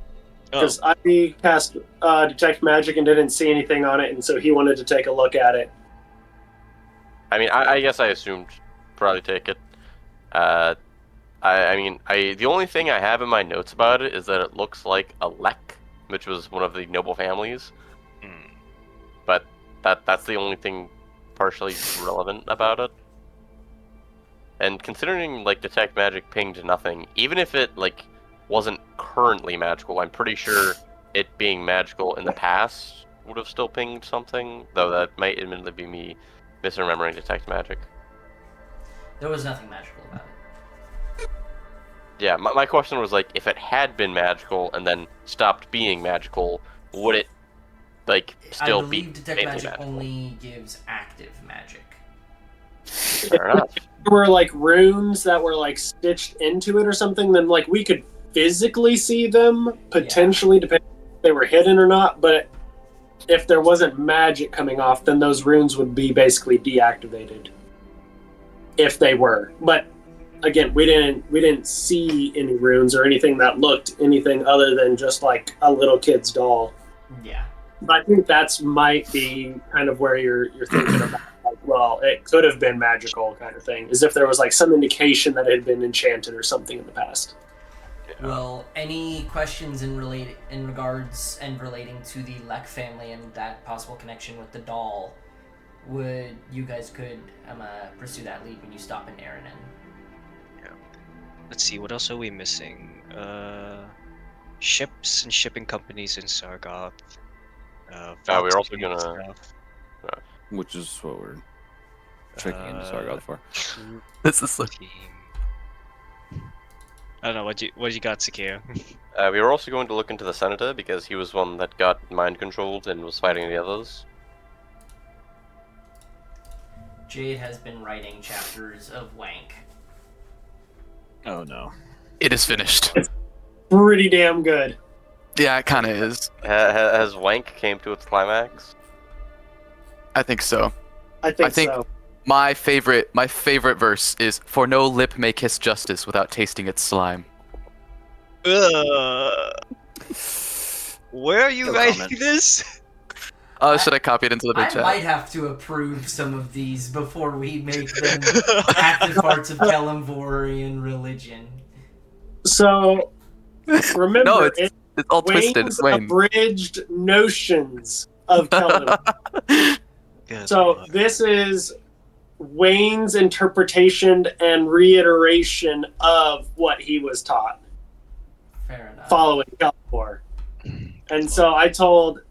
Oh, Because I cast Detect Magic and didn't see anything on it, and so he wanted to take a look at it. I mean, I guess I assumed probably take it. The only thing I have in my notes about it is that it looks like a Lek, which was one of the noble families. hmm. But that's the only thing partially relevant about it. And considering like Detect Magic pinged nothing, even if it like wasn't currently magical, I'm pretty sure it being magical in the past would have still pinged something. Though that might admittedly be me misremembering Detect Magic. There was nothing magical about it. Yeah, my question was like, if it had been magical and then stopped being magical, would it like still I be believe Detect faintly Magic magical? only gives active magic. Fair enough. There were like runes that were like stitched into it or something, then like we could physically see them, potentially, depending if they were hidden or not, but if there wasn't magic coming off, then those runes would be basically deactivated. If they were. But again, we didn't see any runes or anything that looked anything other than just like a little kid's doll. Yeah. But I think that's might be kind of where you're thinking about. Like, well, it could have been magical, kind of thing, as if there was like some indication that it had been enchanted or something in the past. Well, any questions in regards and relating to the Lek family and that possible connection with the doll? You guys could pursue that lead when you stop in Aranon. Let's see, what else are we missing? Ships and shipping companies in Sargoth. We're also Voxing gonna- stuff. Which is what we're checking into Sargoth for. This is Team. I don't know, what you got, Sakir? We were also going to look into the senator because he was one that got mind controlled and was fighting the others. Jade has been writing chapters of Wank. Oh no. It is finished. Pretty damn good. Yeah, it kind of is. Has Wank came to its climax? I think so. I think so. My favorite verse is, "For no lip may kiss justice without tasting its slime." Where are you No writing comment. this? Should I copy it into the big I chat? might have to approve some of these before we make them active parts of Kelemvorian religion. So remember, No, it's all twisted. Wayne's It's Wayne. abridged notions of Keldon. Good So lord. this is Wayne's interpretation and reiteration of what he was taught Fair enough. following Keldor. And so I told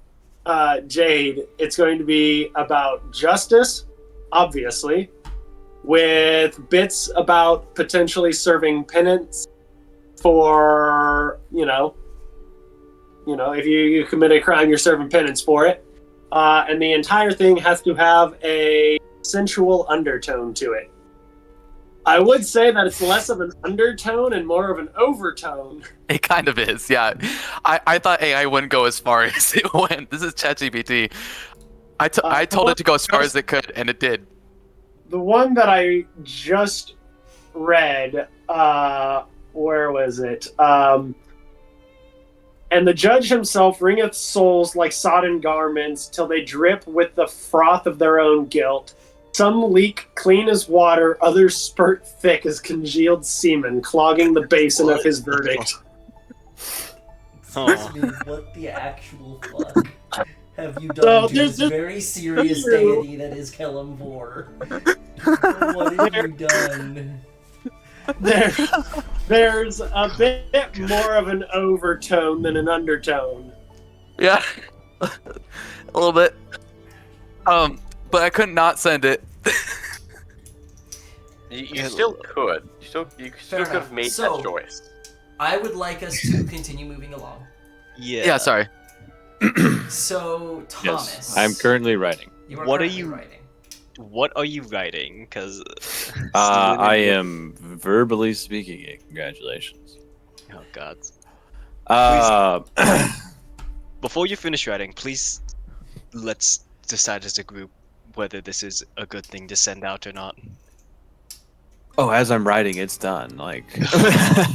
Jade it's going to be about justice, obviously, with bits about potentially serving penance for, if you commit a crime, you're serving penance for it. And the entire thing has to have a sensual undertone to it. I would say that it's less of an undertone and more of an overtone. It kind of is, yeah. I thought AI wouldn't go as far as it went. This is ChatGPT. I told it to go as far as it could, and it did. The one that I just read, where was it? And the judge himself wringeth souls like sodden garments till they drip with the froth of their own guilt. Some leak clean as water, others spurt thick as congealed semen, clogging the basin of his verdict. Aw. What the actual fuck have you So done to there's this just- very serious you. deity that is Kelemvor? What have you done? There's a bit more of an overtone than an undertone. Yeah, a little bit. But I could not send it. You still could. You still could have enough. made So- that choice. I would like us to continue moving along. Yeah, sorry. So, Thomas. Yes, I'm currently writing. You are What are currently you- writing? What are you writing? Because I am verbally speaking it. Congratulations. Oh god. Uh, Before you finish writing, please let's decide as a group whether this is a good thing to send out or not. Oh, as I'm writing, it's done. Like,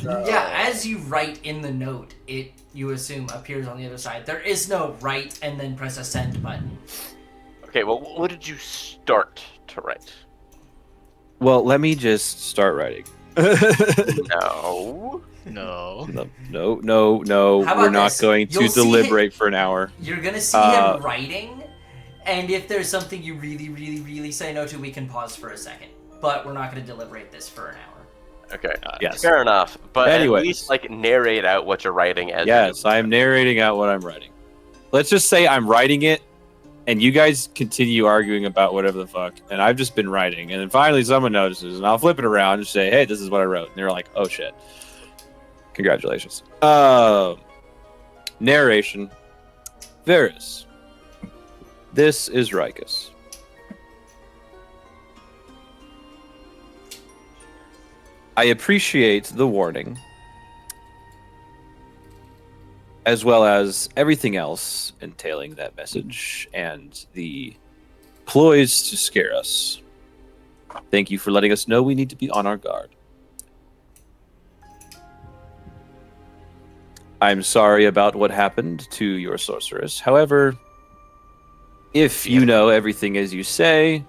Yeah, as you write in the note, it, you assume, appears on the other side. There is no write and then press a send button. Okay, well, what did you start to write? well, let me just start writing. No. No. No. How about We're not this? going to You'll see deliberate for an hour. You're gonna see him writing, and if there's something you really say no to, we can pause for a second. But we're not gonna deliberate this for an hour. Okay. Yes. Fair enough. But Anyways. at least like narrate out what you're writing as. Yes, I am narrating out what I'm writing. Let's just say I'm writing it, and you guys continue arguing about whatever the fuck, and I've just been writing, and then finally someone notices, and I'll flip it around and say, "Hey, this is what I wrote," and they're like, "Oh shit, congratulations." Narration. Varys. This is Rikus. I appreciate the warning, as well as everything else entailing that message and the ploys to scare us. Thank you for letting us know we need to be on our guard. I'm sorry about what happened to your sorceress. However, if you know everything as you say,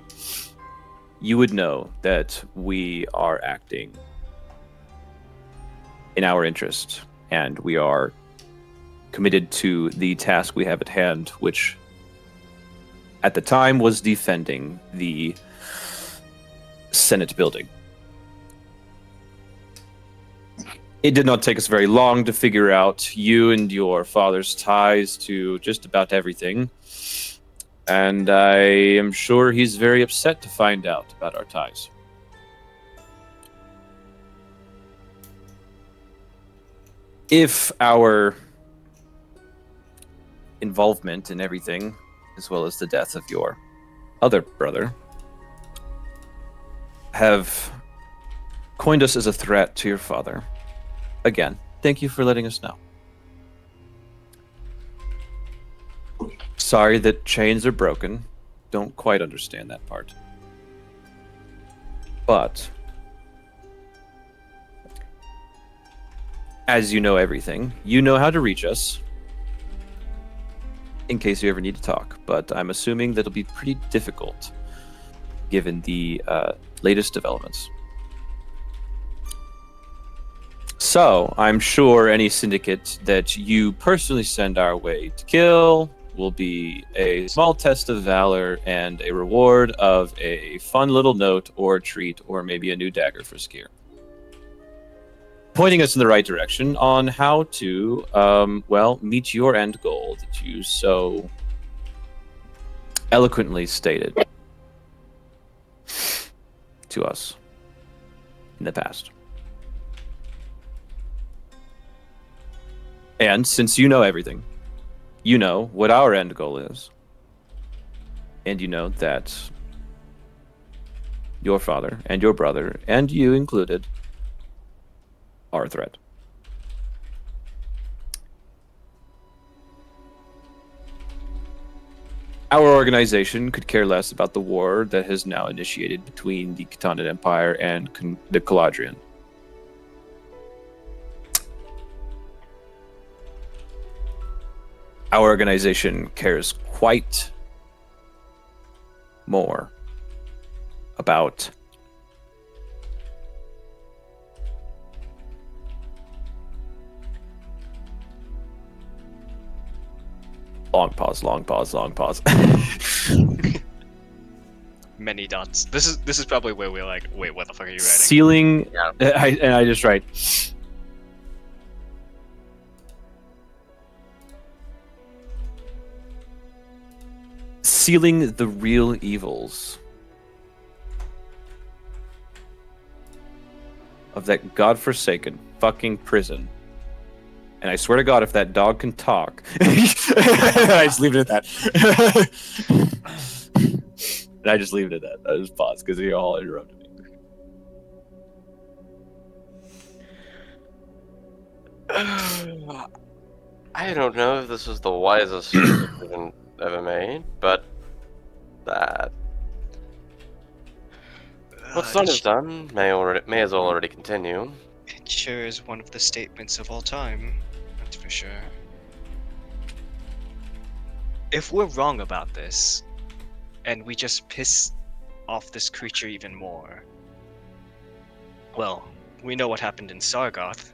you would know that we are acting in our interest, and we are committed to the task we have at hand, which at the time was defending the Senate building. It did not take us very long to figure out you and your father's ties to just about everything, and I am sure he's very upset to find out about our ties. If our involvement in everything, as well as the death of your other brother, have coined us as a threat to your father, again, thank you for letting us know. Sorry that chains are broken. Don't quite understand that part. But as you know everything, you know how to reach us in case you ever need to talk. But I'm assuming that'll be pretty difficult given the latest developments. So I'm sure any syndicate that you personally send our way to kill will be a small test of valor and a reward of a fun little note or treat or maybe a new dagger for Skier. Pointing us in the right direction on how to, meet your end goal that you so eloquently stated to us in the past. And since you know everything, you know what our end goal is. And you know that your father and your brother, and you included, are a threat. Our organization could care less about the war that has now initiated between the Khitanid Empire and the Caladrian. Our organization cares quite more about long pause. Many dots. This is probably where we're like, wait, what the fuck are you writing? Sealing. Yeah. I just write. Sealing the real evils of that godforsaken fucking prison. And I swear to God, if that dog can talk, I just leave it at that. And I just leave it at that. I just pause because you all interrupted me. I don't know if this is the wisest decision ever made, but that what's done is done. May as well already continue. It sure is one of the statements of all time. That's for sure. If we're wrong about this, and we just piss off this creature even more, well, we know what happened in Sargoth.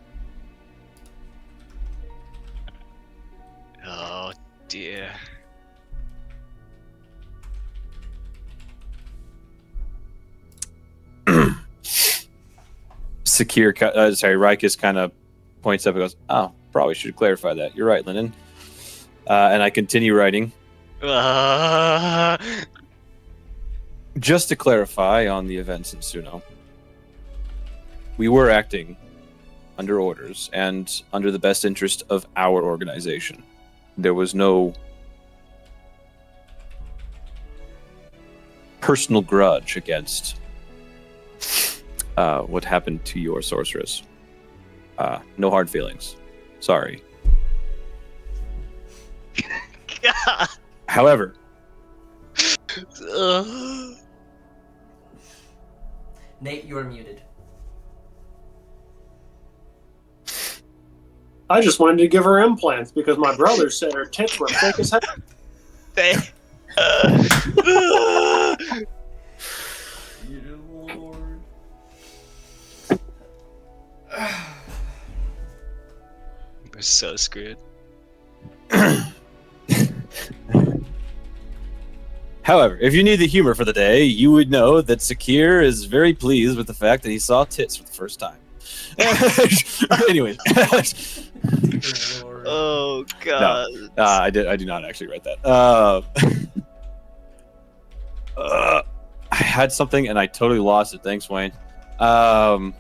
Oh dear. Rikus kind of points up and goes, "Oh, probably should clarify that. You're right, Lennon." And I continue writing. Just to clarify on the events in Suno, we were acting under orders and under the best interest of our organization. There was no personal grudge against what happened to your sorceress. No hard feelings. Sorry. God. However, Nate, you are muted. I just wanted to give her implants because my brother said her tits were thick as hell. Dear Lord. We're so screwed. However, if you need the humor for the day, you would know that Sakir is very pleased with the fact that he saw tits for the first time. Anyway. Dear Lord. Oh god. I do not actually write that. I had something and I totally lost it. Thanks, Wayne. I'm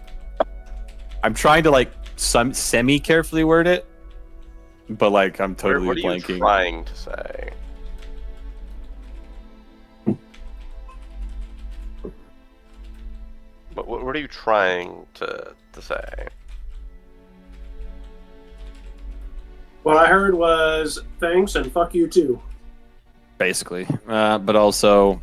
trying to like semi carefully word it, but like I'm totally What are you blanking. trying to say? What are you trying to say? What I heard was thanks and fuck you too. Basically, but also,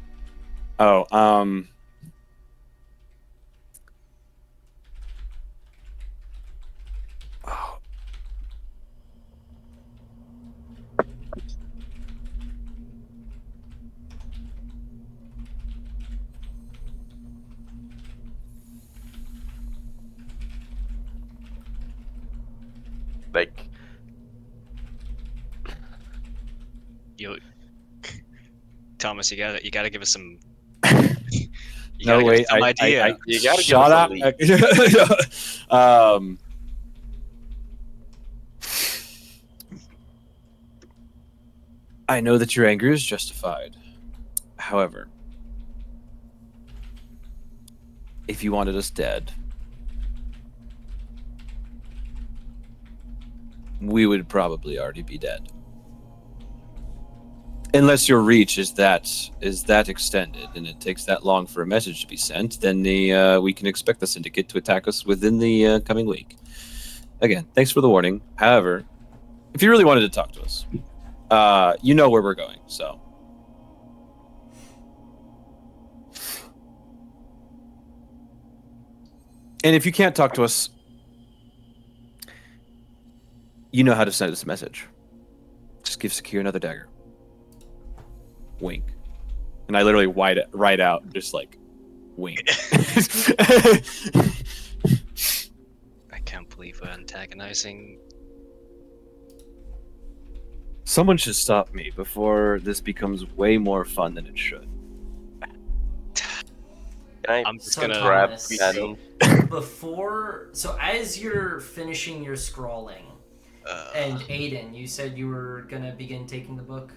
Like, You, Thomas, you gotta give us some. You no gotta give wait, us some idea. you gotta shut give us a up. lead. I know that your anger is justified. However, if you wanted us dead, we would probably already be dead. Unless your reach is that extended and it takes that long for a message to be sent, then we can expect the Syndicate to attack us within the coming week. Again, thanks for the warning. However, if you really wanted to talk to us, you know where we're going, so. And if you can't talk to us, you know how to send us a message. Just give Sakir another dagger. Wink. And I literally write out, just like, wink. I can't believe we're antagonizing. Someone should stop me before this becomes way more fun than it should. Can I I'm just So gonna grab Thomas, pen? so as you're finishing your scrawling, and Aiden, you said you were gonna begin taking the book.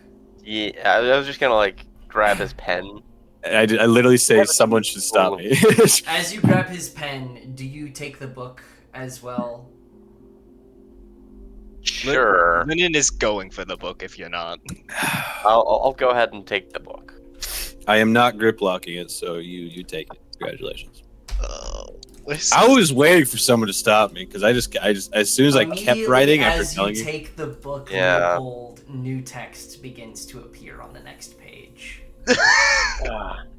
Yeah, I was just gonna like grab his pen. I literally say someone should stop me. As you grab his pen, do you take the book as well? Sure. Lennon is going for the book if you're not. I'll go ahead and take the book. I am not grip locking it, so you take it. Congratulations. Listen, I was waiting for someone to stop me because I just as soon as I kept Immediately writing after as telling you you. take the book, Yeah. Leopold, new text begins to appear on the next page.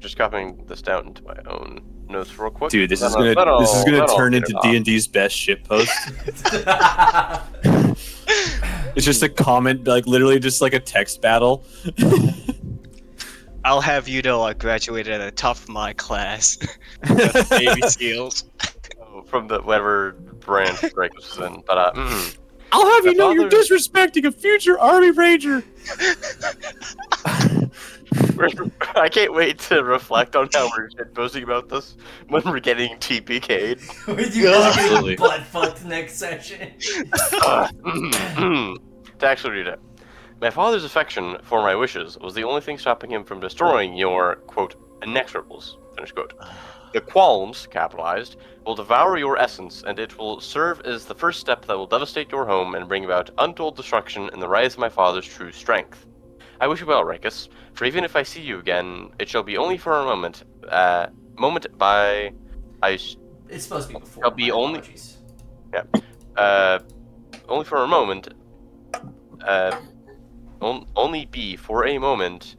Just copying this down into my own notes real quick. Dude, this is That'll- gonna that'll turn get into it off. D&D's best shitpost. It's just a comment, like literally just like a text battle. I'll have you know I graduated at the top of my class. That's Navy SEALs. From the whatever branch Drake was in. But I'll have you know you're father- disrespecting a future Army Ranger. I can't wait to reflect on how we're shitposting about this when we're getting TPK'd. With you guys Absolutely. getting butt fucked next session. To actually read it. My father's affection for my wishes was the only thing stopping him from destroying your, quote, inexorables, finish quote. The qualms, capitalized, will devour your essence, and it will serve as the first step that will devastate your home and bring about untold destruction in the rise of my father's true strength. I wish you well, Ricus, for even if I see you again, it shall be only for a moment. It's supposed to be before. I'll be my only- apologies. Only for a moment. Only be for a moment.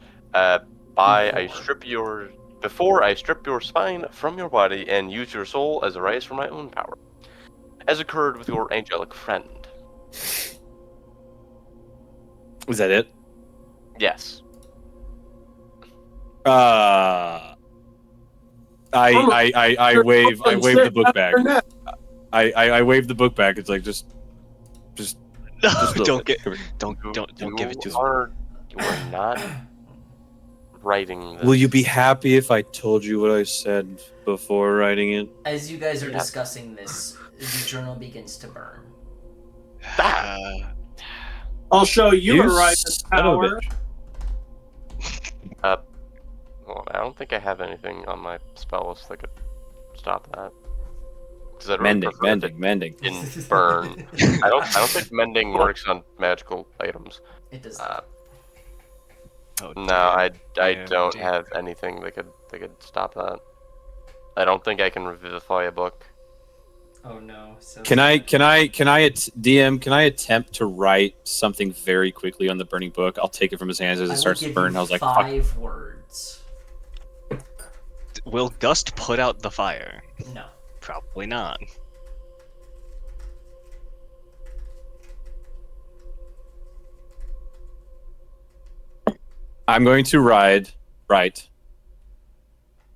Before I strip your spine from your body and use your soul as a rise for my own power, as occurred with your angelic friend. Was that it? Yes. I wave the book back. I wave the book back. It's like just No, a little don't bit. get, don't give it to You me. are not writing this. Will you be happy if I told you what I said before writing it? As you guys are Yeah. discussing this, the journal begins to burn. I'll show you a right son of a power. bitch. Well, I don't think I have anything on my spell list that could stop that. Does that Mending. didn't burn? I don't think mending works on magical items. It does not. Oh, No, damn. I Damn, don't damn. have anything that could stop that. I don't think I can revivify a book. Oh no. So Can I DM? Can I attempt to write something very quickly on the burning book? I'll take it from his hands as I it will starts to give burn. you I was like, fuck. 5 words. Will Gust put out the fire? No. Probably not. I'm going to write.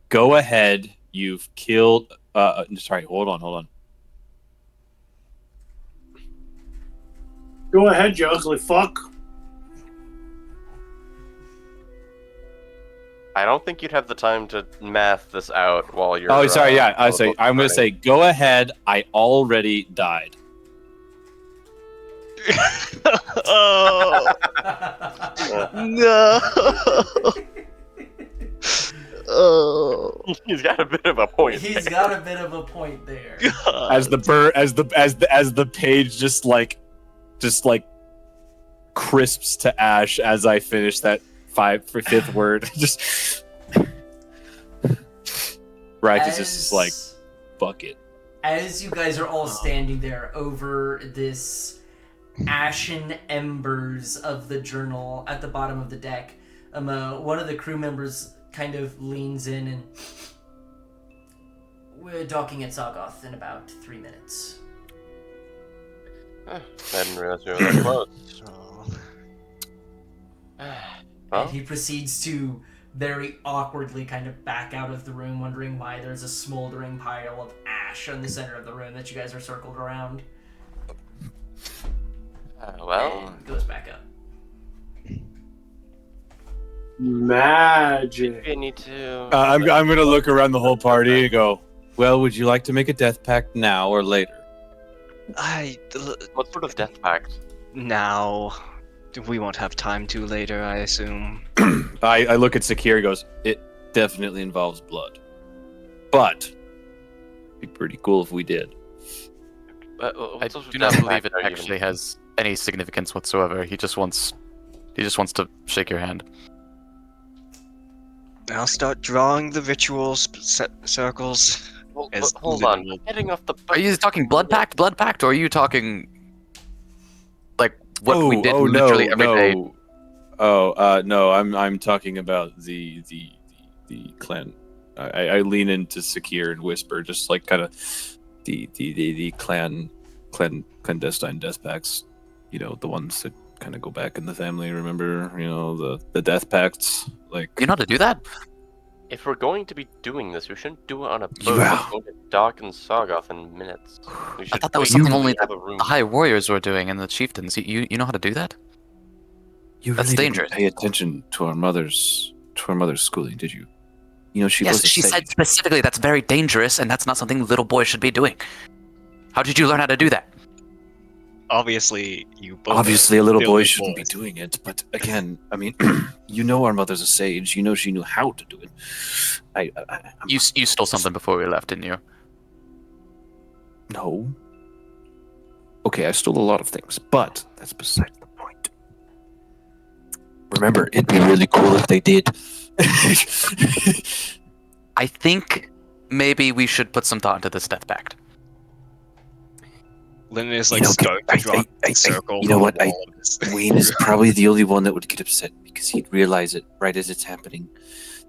Go ahead. You've killed. Sorry. Hold on. Go ahead, you ugly fuck. I don't think you'd have the time to math this out while you're. Oh, sorry. Yeah. while the I'm book's going to running. say, go ahead. I already died. Oh no! Oh, He's got a bit of a point. He's there. got a bit of a point there. God. As the page just like crisps to ash as I finish that fifth word. Just Rikis is just like bucket. As you guys are all standing there over this ashen embers of the journal at the bottom of the deck, one of the crew members kind of leans in and we're docking at Zagoth in about 3 minutes. I didn't realize we were that close. Oh. Well, And he proceeds to very awkwardly kind of back out of the room, wondering why there's a smoldering pile of ash in the center of the room that you guys are circled around. well, And goes back up. Magic. you need to. I'm gonna look around the whole party and go, well, would you like to make a death pact now or later? What sort of death pact? Now, we won't have time to later, I assume. I look at Sakir and goes, it definitely involves blood. But it'd be pretty cool if we did. I What sort of do not death believe pact it are you actually even- has any significance whatsoever. He just wants to shake your hand. I'll start drawing the ritual circles. Hold on. Getting off the boat. Are you talking blood pact, or are you talking like what we did literally every day? No, I'm talking about the clan. I lean into Sakir and whisper, just like kind of the clandestine death pacts. You know, the ones that kind of go back in the family. Remember, you know, the death pacts. Like, You know how to do that? If we're going to be doing this, we shouldn't do it on a boat. Yeah. We're going to dock in Sargoth in minutes. We I should thought that was wait something until only we have a room. the high warriors were doing and the chieftains. You know how to do that? you That's really didn't dangerous. pay attention to our mother's schooling, did you? You know, she Yes, was a she sage. said specifically that's very dangerous and that's not something little boys should be doing. How did you learn how to do that? Obviously, you both. Obviously, a little still boy the shouldn't be boys. doing it, but again, I mean, you know our mother's a sage. You know she knew how to do it. I'm You stole something before we left, didn't you? no. Okay, I stole a lot of things, but that's beside the point. Remember, it'd be really cool if they did. I think maybe we should put some thought into this death pact. Lynn is You like know, starting to draw I- a circle. you know on what, the wall of this. Wayne is probably the only one that would get upset because he'd realize it right as it's happening.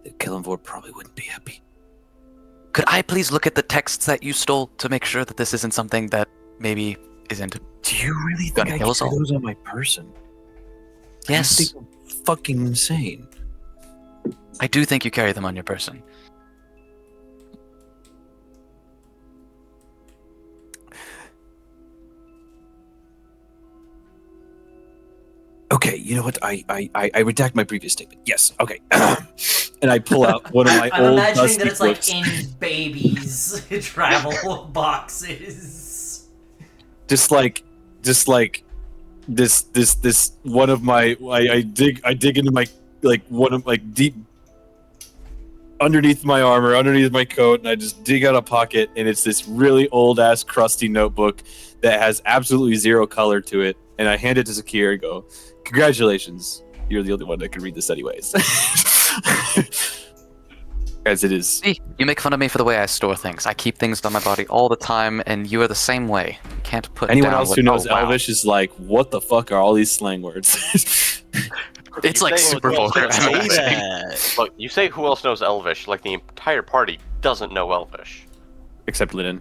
That Kellenvor probably wouldn't be happy. Could I please look at the texts that you stole to make sure that this isn't something that maybe isn't? Do you really think I carry those on my person? Yes, I'm fucking insane. I do think you carry them on your person. Okay, you know what? I redact my previous statement. Yes, okay. And I pull out one of my I'm old imagining that dusty it's like books. in babies travel boxes. Just like this one of my I dig into my like one of like deep underneath my armor, underneath my coat, and I just dig out a pocket, and it's this really old ass crusty notebook that has absolutely zero color to it, and I hand it to Sakir and go, "Congratulations, you're the only one that can read this anyways." As it is. See, you make fun of me for the way I store things. I keep things on my body all the time, and you are the same way. You can't put Anyone down else what- who knows oh, wow. Elvish is like, what the fuck are all these slang words? It's You like say- super vulgar. Don't say amazing. that. Look, you say who else knows Elvish? Like the entire party doesn't know Elvish. Except Linen.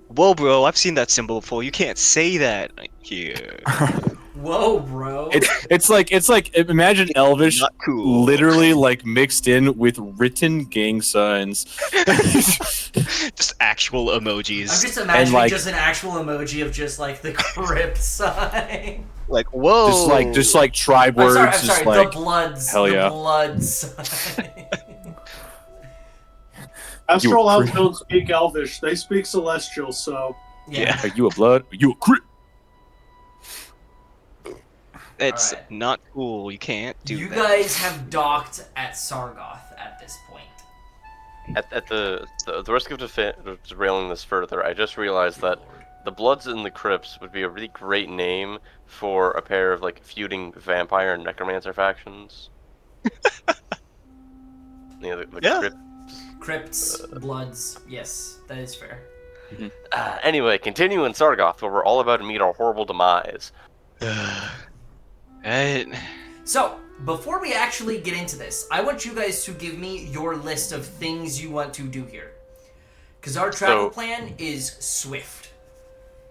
Whoa, bro! I've seen that symbol before. You can't say that here. Whoa, bro. It's like imagine Elvish Not cool. literally like mixed in with written gang signs. Just actual emojis. I'm just imagining like- just an actual emoji of just like the crypt sign. Like, whoa. just like tribe I'm words, sorry, just the like bloods. hell the yeah. blood sign. Astral elves crit- don't speak Elvish; they speak Celestial. So Yeah. are you a blood? Are you a crit? It's Alright. not cool. You can't do You that. guys have docked at Sargoth at this point. At the risk of derailing this further, I just realized that the Bloods and the Crypts would be a really great name for a pair of like feuding vampire and necromancer factions. Yeah, the Yeah. Crypt. Crypts, bloods. Yes, that is fair. Anyway, continue in Sargoth, where we're all about to meet our horrible demise. Right. So, before we actually get into this, I want you guys to give me your list of things you want to do here. Because our travel So- plan is swift.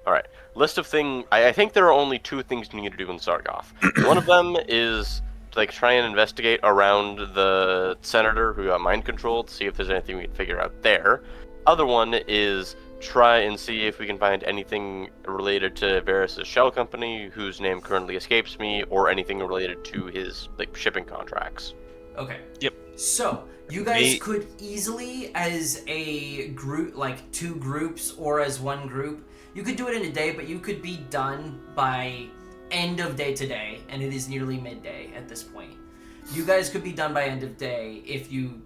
Alright, list of things. I think there are only two things you need to do in Sargoth. One of them is to like try and investigate around the senator who got mind controlled, see if there's anything we can figure out there. Other one is try and see if we can find anything related to Varys' shell company, whose name currently escapes me, or anything related to his like shipping contracts. Okay. Yep. So, you guys Me- could easily, as a group, like 2 groups, or as 1 group, you could do it in a day, but you could be done by end of day today, and it is nearly midday at this point. You guys could be done by end of day if you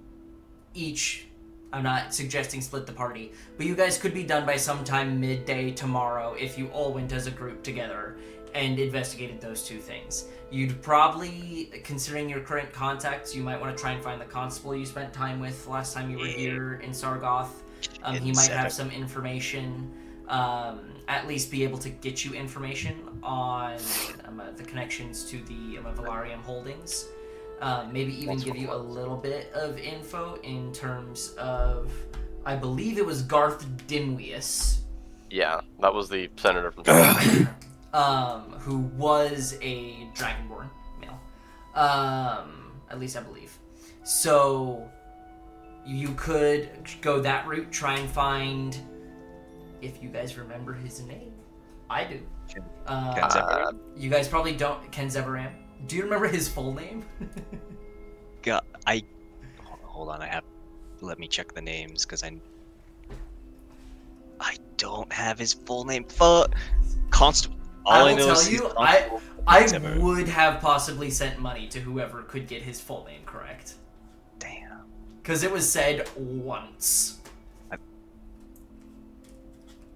each, I'm not suggesting split the party, but you guys could be done by sometime midday tomorrow if you all went as a group together and investigated those 2 things. You'd probably, considering your current contacts, you might want to try and find the constable you spent time with last time you were here in Sargoth. He might have Insever. some information, at least be able to get you information on the connections to the Valarium holdings. Maybe even give you a little bit of info in terms of, I believe it was Garth Dinwius, Yeah, that was the senator from. who was a Dragonborn male. At least I believe. So you could go that route, try and find, if you guys remember his name. I do. Ken Zeveram? You guys probably don't. Ken Zeveram. Do you remember his full name? God, hold on. Let me check the names because I don't have his full name. Fuck. Constable. All I will know tell is he's you, Constable I Zeveram. would have possibly sent money to whoever could get his full name correct. Damn. Because it was said once.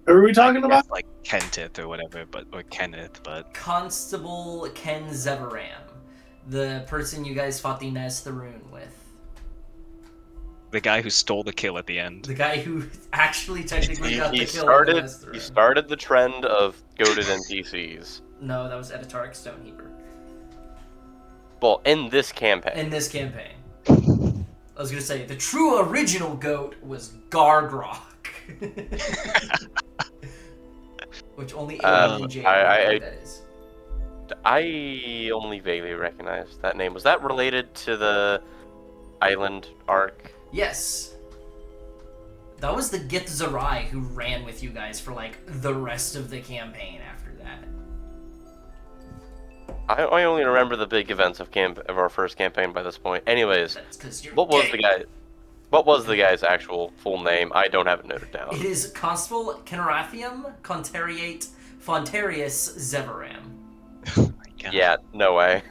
Who are we talking about? It's like Kentith or whatever, or Kenneth, but Constable Ken Zeveram. The person you guys fought the Naztharoon with. the guy who stole the kill at the end. The guy who actually technically got the He kill on the started. Naztharoon. He started the trend of goaded NPCs. No, that was Editaric Stoneheaper. Well, in this campaign. In this campaign. I was gonna say, the true original goat was Gargrok. Which only Aaron and Jake know what that is. I only vaguely recognize that name. Was that related to the island arc? Yes. That was the Githzerai who ran with you guys for like the rest of the campaign after that. I only remember the big events of our first campaign by this point. Anyways, That's because you're what was gay. the guy? What was the guy's actual full name? I don't have it noted down. It is Constable Kenarathium Contariate Fontarius Zeveram. Oh my god. Yeah, no way.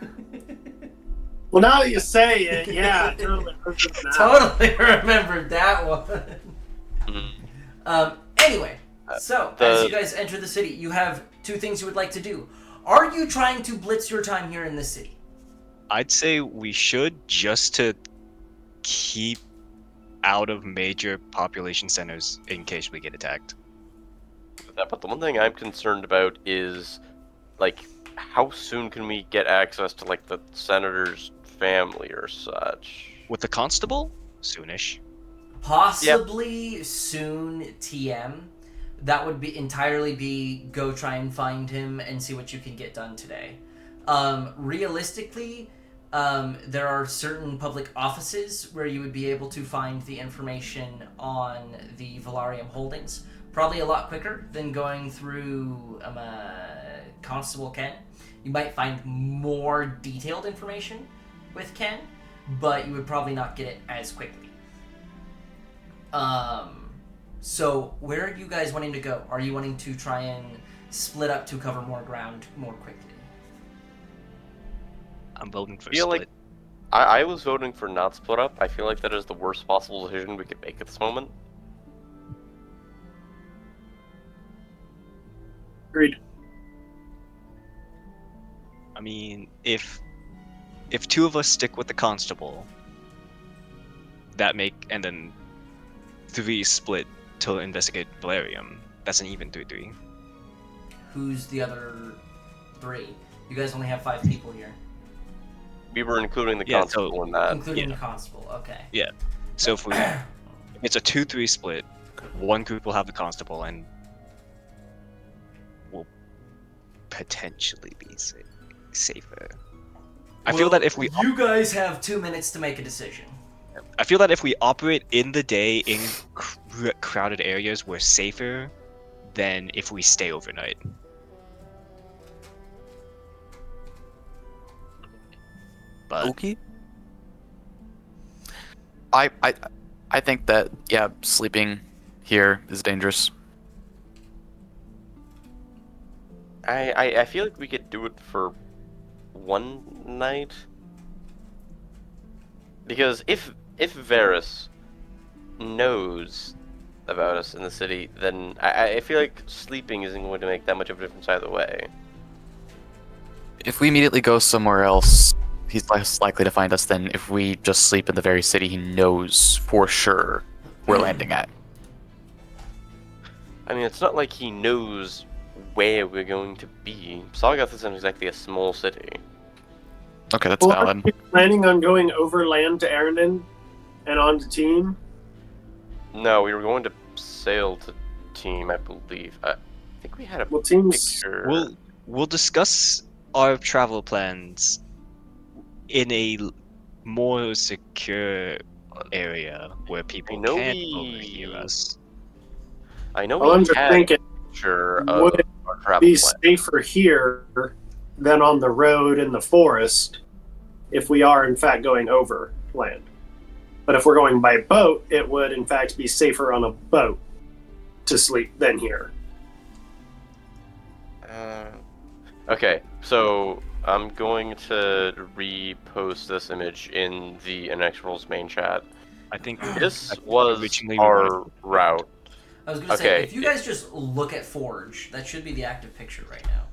Well, now that you say it, yeah, I totally remember now. Totally remembered that one. Mm. Anyway, so as you guys enter the city, you have two things you would like to do. Are you trying to blitz your time here in the city? I'd say we should, just to keep out of major population centers in case we get attacked. But the one thing I'm concerned about is, like, how soon can we get access to, like, the senator's family or such? With the constable? Soonish. Possibly soon, TM. That would be entirely be go try and find him and see what you can get done today. Realistically, there are certain public offices where you would be able to find the information on the Valarium holdings. Probably a lot quicker than going through Constable Ken. You might find more detailed information with Ken, but you would probably not get it as quickly. So where are you guys wanting to go? Are you wanting to try and split up to cover more ground more quickly? I'm voting for Feel split. like I was voting for not split up. I feel like that is the worst possible decision we could make at this moment. Agreed. I mean, if two of us stick with the constable, and then 3 split to investigate Valerium, that's an even 3-3. Who's the other 3? You guys only have 5 people here, We were including the Yeah, constable in that. including yeah. the constable. Okay. So if it's a 2-3 split, one group will have the constable and will potentially be safer. I feel that if we you guys have 2 minutes to make a decision. operate in the day in crowded areas, we're safer than if we stay overnight. But Okay. I think that sleeping here is dangerous. I feel like we could do it for one night. Because if Varys knows about us in the city, then I feel like sleeping isn't going to make that much of a difference either way. If we immediately go somewhere else, he's less likely to find us than if we just sleep in the very city he knows for sure we're landing at. I mean, it's not like he knows where we're going to be. Sargoth isn't exactly a small city. Okay, that's Well, are valid. you planning on going overland to Arendon and on to Team? No, we were going to sail to Team, I believe. I think we had a Well, Team's picture. We'll discuss our travel plans in a more secure area where people know can't we- overhear us. I know Well, I'm we just had thinking, a picture would of it our travel be plan. safer here than on the road in the forest if we are in fact going overland. But if we're going by boat, it would in fact be safer on a boat to sleep than here. Okay, so I'm going to repost this image in the Inexorables main chat. I think This I was originally we our wanted- route. I was gonna say, Okay. if you guys just look at Forge, that should be the active picture right now.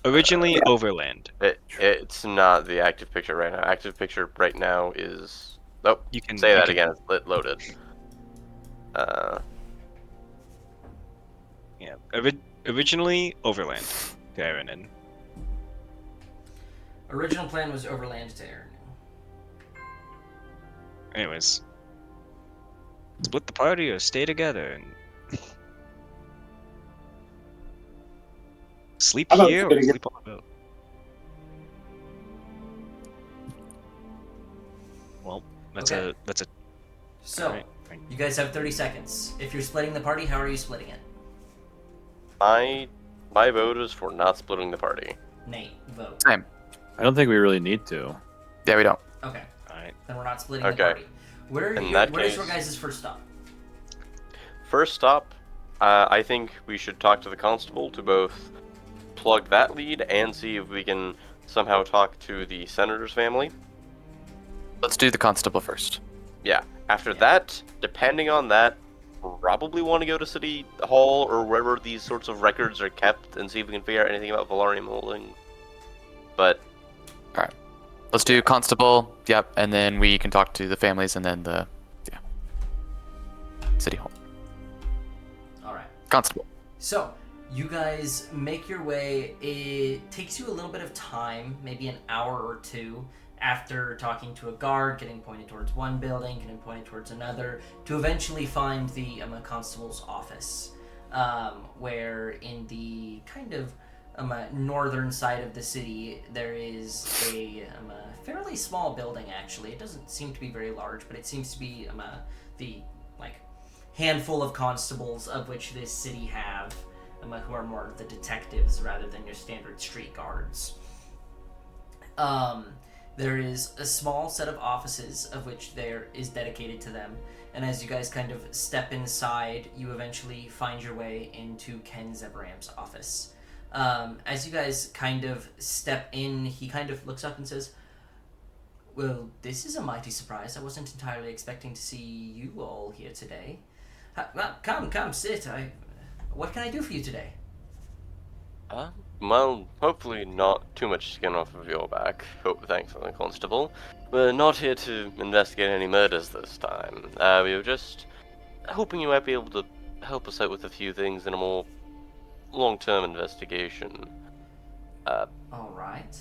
Originally overland. It's not the active picture right now. Active picture right now is. Oh, You can say you that can- again. It's loaded. Yeah. Originally overland to Aranon. Original plan was overland to Arendon. Anyways, split the party or stay together and sleep How about here stay or together? sleep on the boat. Well, that's Okay. a So, alright. you guys have 30 seconds. If you're splitting the party, how are you splitting it? My vote is for not splitting the party. Nate, vote. Same. I don't think we really need to. Yeah, we don't. Okay, Alright. then we're not splitting the Okay. party. Where In that is your case- guys' first stop? First stop, I think we should talk to the constable to both plug that lead and see if we can somehow talk to the senator's family. Let's do the constable first. Yeah. After that, depending on that, probably want to go to City Hall or wherever these sorts of records are kept and see if we can figure out anything about Valarian molding. But Let's do constable. Yep, and then we can talk to the families, and then the city hall. All right. Constable. So, you guys make your way. It takes you a little bit of time, maybe an hour or two, after talking to a guard, getting pointed towards one building, getting pointed towards another, to eventually find the constable's office, where in the kind of northern side of the city, there is a fairly small building, actually. It doesn't seem to be very large, but it seems to be the handful of constables of which this city have, who are more the detectives rather than your standard street guards. There is a small set of offices of which there is dedicated to them, and as you guys kind of step inside, you eventually find your way into Ken Zeveram's office. As you guys kind of step in, he kind of looks up and says, "Well, this is a mighty surprise. I wasn't entirely expecting to see you all here today. Well, come, sit. What can I do for you today?" Well, hopefully not too much skin off of your back. Thankfully, Constable. We're not here to investigate any murders this time. We were just hoping you might be able to help us out with a few things in a more long-term investigation. All right.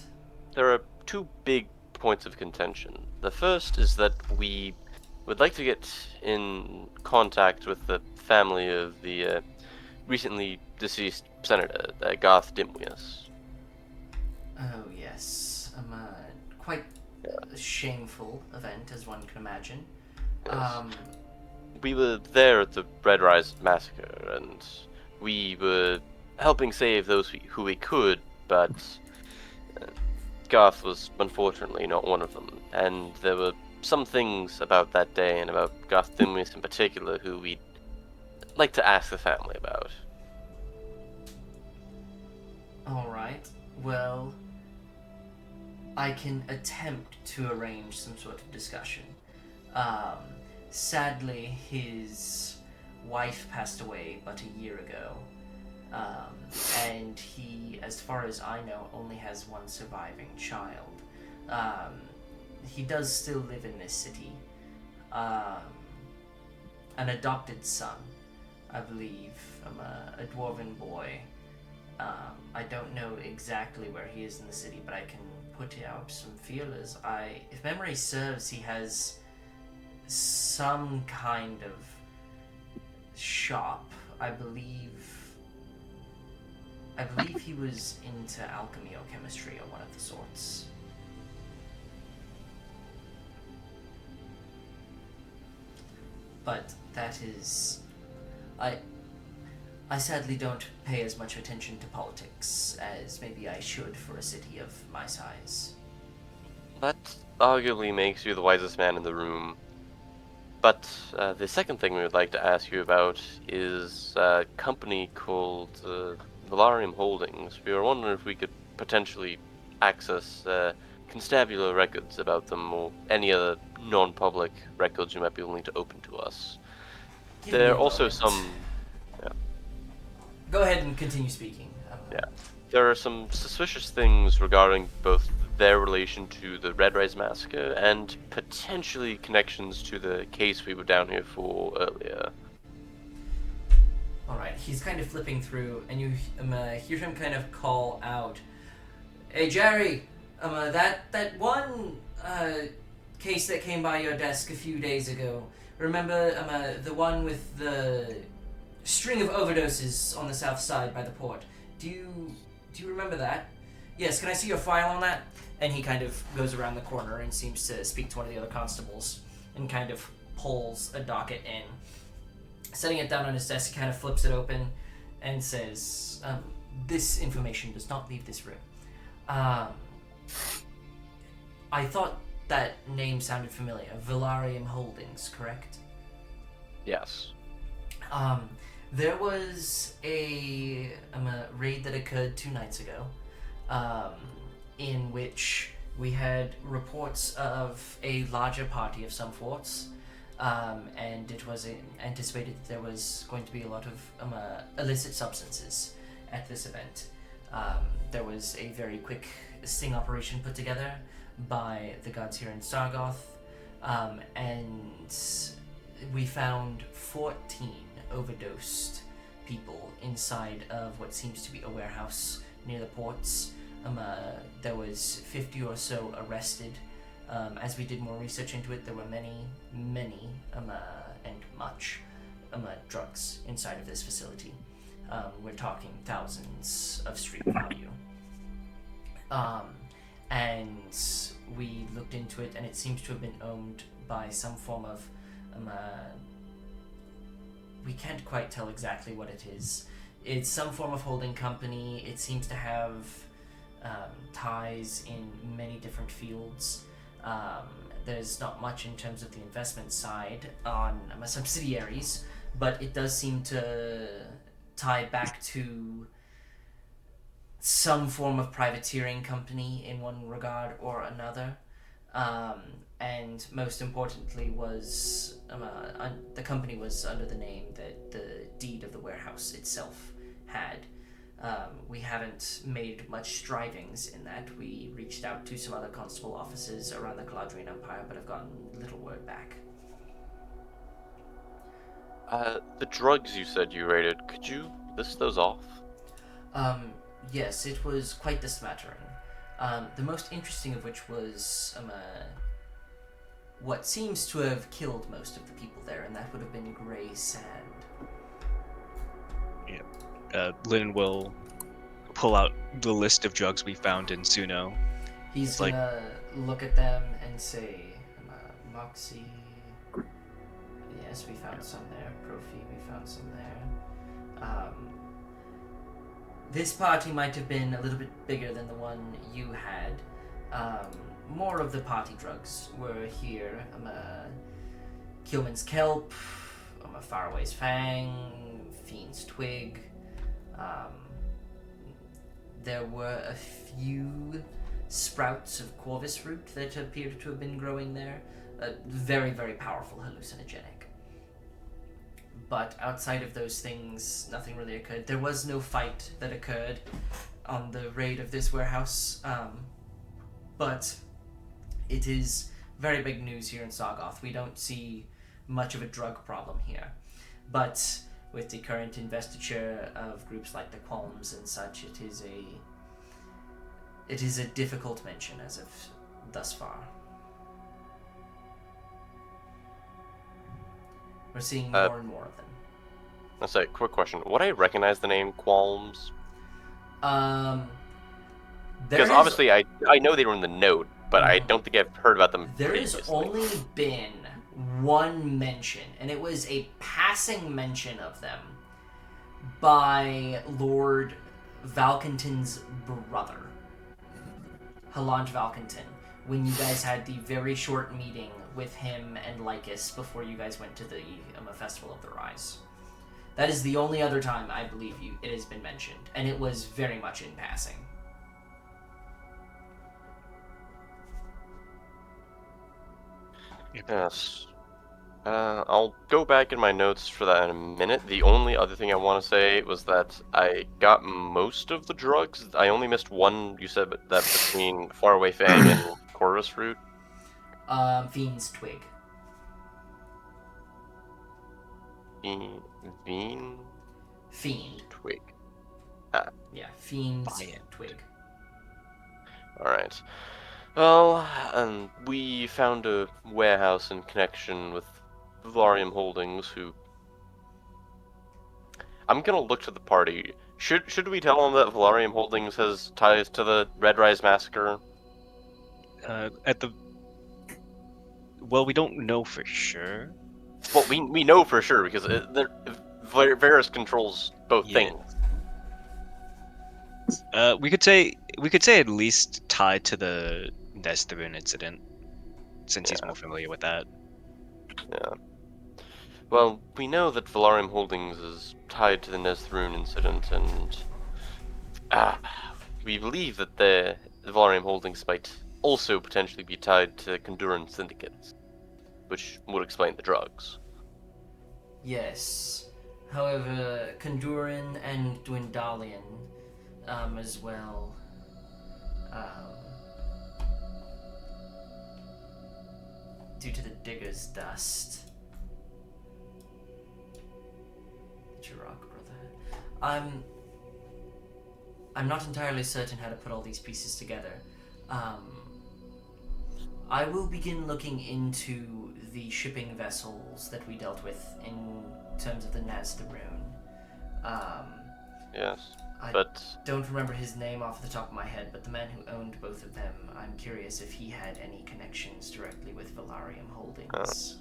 There are two big points of contention. The first is that we would like to get in contact with the family of the recently deceased senator, Garth Dimwius. Oh, yes. Quite a shameful event, as one can imagine. Yes. We were there at the Red Rise massacre, and we were helping save those who we could, but Garth was unfortunately not one of them. And there were some things about that day and about Garth Dimwius in particular who we'd like to ask the family about. All right. Well, I can attempt to arrange some sort of discussion. Sadly, his wife passed away but a year ago. And he, as far as I know, only has one surviving child. He does still live in this city. An adopted son. I believe, a dwarven boy. I don't know exactly where he is in the city, but I can put out some feelers. If memory serves, he has some kind of shop. I believe he was into alchemy or chemistry or one of the sorts. But that is... I sadly don't pay as much attention to politics as maybe I should for a city of my size. That arguably makes you the wisest man in the room. But the second thing we would like to ask you about is a company called Valarium Holdings. We were wondering if we could potentially access constabular records about them or any other non-public records you might be willing to open to us. Give me There a are also moment. some... Go ahead and continue speaking. Yeah. There are some suspicious things regarding both their relation to the Red Rise Massacre and potentially connections to the case we were down here for earlier. Alright, he's kind of flipping through, and you hear him kind of call out, "Hey, Jerry, that one case that came by your desk a few days ago, remember the one with the string of overdoses on the south side by the port? Do you remember that? Yes, can I see your file on that?" And he kind of goes around the corner and seems to speak to one of the other constables and kind of pulls a docket in. Setting it down on his desk, he kind of flips it open and says, "This information does not leave this room. I thought that name sounded familiar. Valarium Holdings, correct?" Yes. There was a raid that occurred 2 nights ago, in which we had reports of a larger party of some sorts, and it was anticipated that there was going to be a lot of illicit substances at this event. There was a very quick sting operation put together by the gods here in Sargoth, and we found 14 overdosed people inside of what seems to be a warehouse near the ports. There was 50 or so arrested. As we did more research into it, there were many, and much drugs inside of this facility. We're talking thousands of street value. And we looked into it, and it seems to have been owned by some form of we can't quite tell exactly what it is. It's some form of holding company. It seems to have ties in many different fields. There's not much in terms of the investment side on subsidiaries, but it does seem to tie back to some form of privateering company in one regard or another. And most importantly was the company was under the name that the deed of the warehouse itself had. We haven't made much strivings in that. We reached out to some other constable offices around the Caladrian Empire, but have gotten little word back. The drugs you said you raided, could you list those off? Yes, it was quite the smattering. The most interesting of which was what seems to have killed most of the people there, and that would have been gray sand. Lynn will pull out the list of drugs we found in Suno. He's gonna look at them and say, Moxie. Yes, we found some there. Profi, we found some there. This party might have been a little bit bigger than the one you had. More of the party drugs were here. Kilman's Kelp, Faraway's Fang, Fiend's Twig. There were a few sprouts of Corvus root that appeared to have been growing there. Very, very powerful hallucinogenic. But outside of those things, nothing really occurred. There was no fight that occurred on the raid of this warehouse, but it is very big news here in Sargoth. We don't see much of a drug problem here. But with the current investiture of groups like the Qualms and such, it is a difficult mention as of thus far. We're seeing more and more of them. Let's say, quick question. Would I recognize the name Qualms? Because obviously I know they were in the note, but I don't think I've heard about them There has previously. only been one mention, and it was a passing mention of them by Lord Valkenton's brother, Halant Valkenton, when you guys had the very short meeting with him and Lycus before you guys went to the Festival of the Rise. That is the only other time I believe it has been mentioned, and it was very much in passing. Yes. I'll go back in my notes for that in a minute. The only other thing I want to say was that I got most of the drugs. I only missed one, you said, that between Faraway Fang and Corvus Root. Fiend's Twig. Fiend Twig. Yeah, Fiend's Buy it. Twig. Alright. Well, we found a warehouse in connection with Vivarium Holdings, who... I'm gonna look to the party. Should we tell them that Vivarium Holdings has ties to the Red Rise Massacre? Well, we don't know for sure. Well, we know for sure, because Varus controls both Yeah. things. We could say at least tied to the Nestherin incident, since he's more familiar with that. Yeah. Well, we know that Valarium Holdings is tied to the Nesrune incident, and we believe that the Valarium Holdings might also potentially be tied to Conduran syndicates, which would explain the drugs. Yes. However, Conduran and Dwindalian, as well, due to the digger's dust. Jirok, brother. I'm not entirely certain how to put all these pieces together. I will begin looking into the shipping vessels that we dealt with in terms of the Nazdaroon. Yes, I but don't remember his name off the top of my head, but the man who owned both of them, I'm curious if he had any connections directly with Valarium Holdings.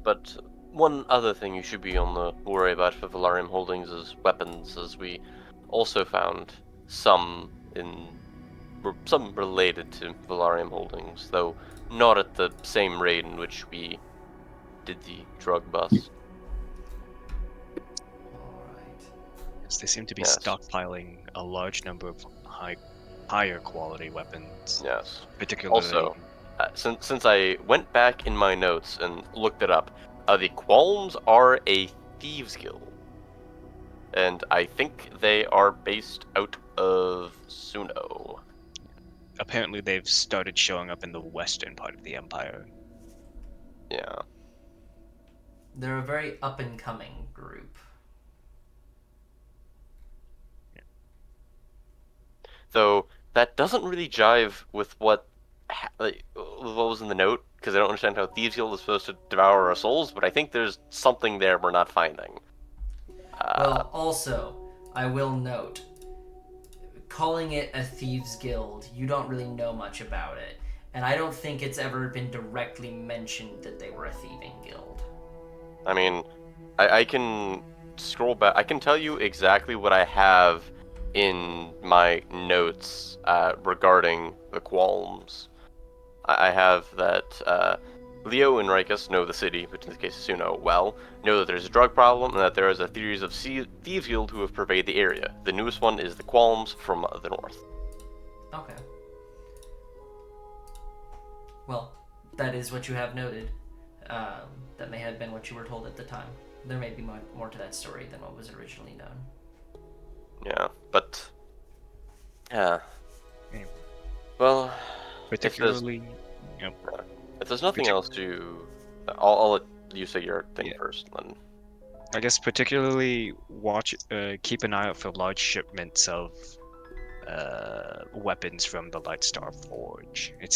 but one other thing you should be on the worry about for Valarium Holdings is weapons, as we also found some related to Valarium Holdings, though not at the same rate in which we did the drug bust. Alright. Yes, they seem to be Yes. stockpiling a large number of higher quality weapons, Yes. particularly. Also, since I went back in my notes and looked it up, the Qualms are a thieves guild, and I think they are based out of Suno. Apparently, they've started showing up in the western part of the empire. Yeah. They're a very up-and-coming group. Though that doesn't really jive with what was in the note, because I don't understand how Thieves Guild is supposed to devour our souls, but I think there's something there we're not finding. Well, also, I will note, calling it a thieves guild, you don't really know much about it, and I don't think it's ever been directly mentioned that they were a thieving guild. I mean, I can scroll back. I can tell you exactly what I have in my notes regarding the Qualms. I have that Leo and Rikus know the city, which in this case is Suno, well, know that there's a drug problem and that there is a series of Thieves Guild who have pervaded the area. The newest one is the Qualms from the north. Okay. Well, that is what you have noted. That may have been what you were told at the time. There may be more to that story than what was originally known. Yeah, but... Yeah. Yeah. Well... Particularly, If there's nothing else to... I'll let you say your thing first, then... I guess particularly keep an eye out for large shipments of weapons from the Light Star Forge. They